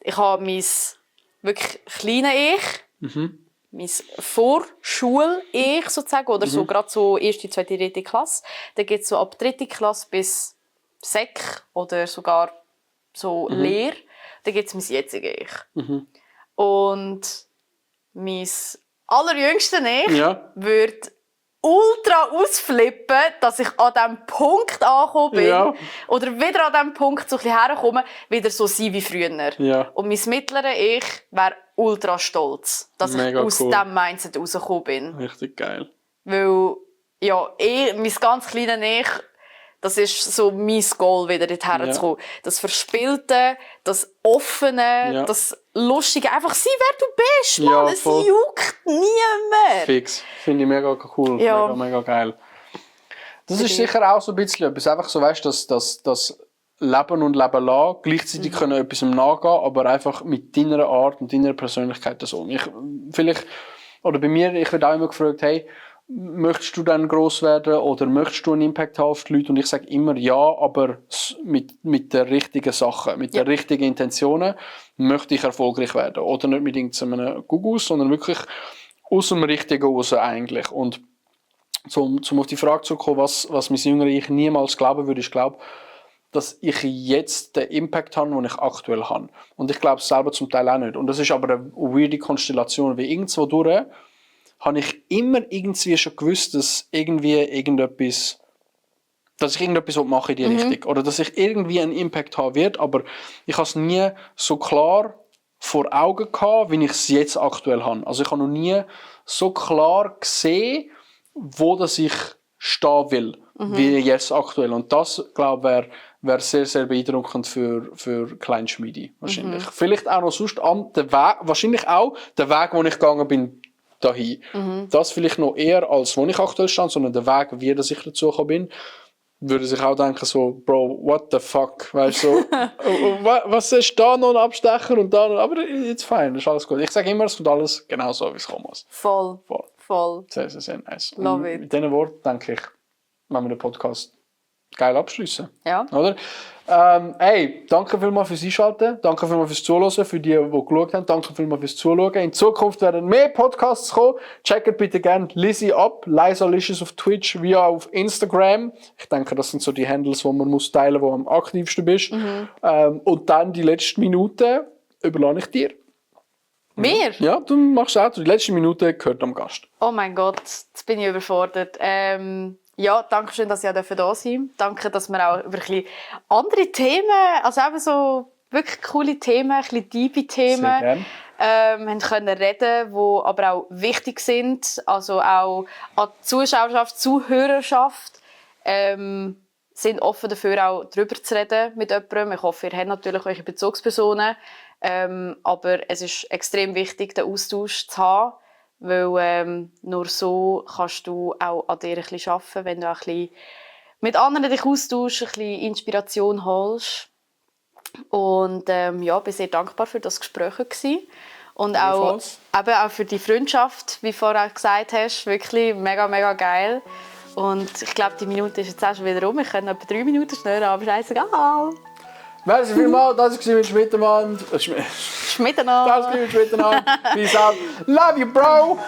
ich habe mein wirklich kleines Ich, mein Vorschul-Ich sozusagen, oder so gerade so 1., 2., 3. Klasse. Dann geht es so ab 3. Klasse bis Sek oder sogar so Lehre. Dann gibt es mein jetziges Ich. Und mein allerjüngstes Ich würde ultra ausflippen, dass ich an diesem Punkt angekommen bin. Oder wieder an diesem Punkt so ein bisschen herkomme, wieder so sein wie früher. Ja. Und mein mittleres Ich wäre ultra stolz, dass Mega ich aus cool. diesem Mindset rausgekommen bin. Richtig geil. Weil, ja, mein ganz kleines Ich, das ist so mein Goal, wieder dorthin zu kommen. Das Verspielte, das Offene, das Lustige. Einfach sein, wer du bist, Mann. Ja, es voll. juckt niemand. Fix. Finde ich mega cool. Ja. Mega geil. Das ist sicher auch so ein bisschen etwas. Einfach so, weißt du, dass Leben und Leben lassen gleichzeitig können etwas nachgehen, aber einfach mit deiner Art und deiner Persönlichkeit so. Oder bei mir, ich werde auch immer gefragt, hey, möchtest du dann gross werden oder möchtest du einen Impact haben auf die Leute? Und ich sage immer ja, aber mit der richtigen Sache, mit der richtigen Intentionen möchte ich erfolgreich werden. Oder nicht mit irgendeinem Gugus, sondern wirklich aus dem Richtigen raus eigentlich. Und zum auf die Frage zu kommen, was mein jüngeres Ich niemals glauben würde, ich glaube, dass ich jetzt den Impact habe, den ich aktuell habe. Und ich glaube es selber zum Teil auch nicht. Und das ist aber eine weirde Konstellation, weil irgendwo durch habe ich immer irgendwie schon gewusst, dass ich irgendetwas mache in die Richtung. Oder dass ich irgendwie einen Impact haben werde, aber ich habe es nie so klar vor Augen gehabt, wie ich es jetzt aktuell habe. Also ich habe noch nie so klar gesehen, wo das ich stehen will, wie jetzt aktuell. Und das, glaube ich, wäre sehr, sehr beeindruckend für Kleinschmiede. Wahrscheinlich. Vielleicht auch noch sonst der Weg, wahrscheinlich auch der Weg, wo ich gegangen bin, dahin. Das vielleicht noch eher, als wo ich aktuell stand, sondern der Weg, wie ich dazu gekommen bin, würden sich auch denken so, Bro, what the fuck, weißt du, so, was ist da noch ein Abstecher und da noch, aber it's fine, ist alles gut. Ich sage immer, es kommt alles genau so, wie es kommen muss. Voll. Sehr, sehr, sehr nice. Love Und it. mit diesen Worten denke ich, wenn wir den Podcast geil abschließen. Ja. Oder? Hey, danke vielmals fürs Einschalten, danke vielmals fürs Zuhören, für die geschaut haben, danke vielmals fürs Zuschauen. In Zukunft werden mehr Podcasts kommen. Checkt bitte gerne Lizzie ab, Lisalicious auf Twitch, wie auch auf Instagram. Ich denke, das sind so die Handles, die man muss teilen muss, wo am aktivsten bist. Und dann die letzten Minuten überlasse ich dir. Mir? Ja, du machst auch. Die letzten Minuten gehört am Gast. Oh mein Gott, jetzt bin ich überfordert. Ja, danke schön, dass ich auch da sein durfte. Danke, dass wir auch über ein bisschen andere Themen, also eben so wirklich coole Themen, ein bisschen tiefe Themen, haben können reden, die aber auch wichtig sind. Also auch an die Zuschauerschaft, Zuhörerschaft sind offen dafür, auch darüber zu reden mit jemandem. Ich hoffe, ihr habt natürlich eure Bezugspersonen. Aber es ist extrem wichtig, den Austausch zu haben. Weil nur so kannst du auch an dir ein bisschen arbeiten, wenn du auch ein bisschen mit anderen dich austauschst, ein bisschen Inspiration holst. Und ja, bin sehr dankbar für das Gespräch gewesen. Und auch, eben auch für die Freundschaft, wie du vorher gesagt hast, wirklich mega, mega geil. Und ich glaube, die Minute ist jetzt auch schon wieder rum. Wir können etwa 3 Minuten schneller, aber scheißegal. Merci vielmals, das war mit Schmittermann. Schmittermann. Das war mit Schmittermann. Peace out. Love you, Bro.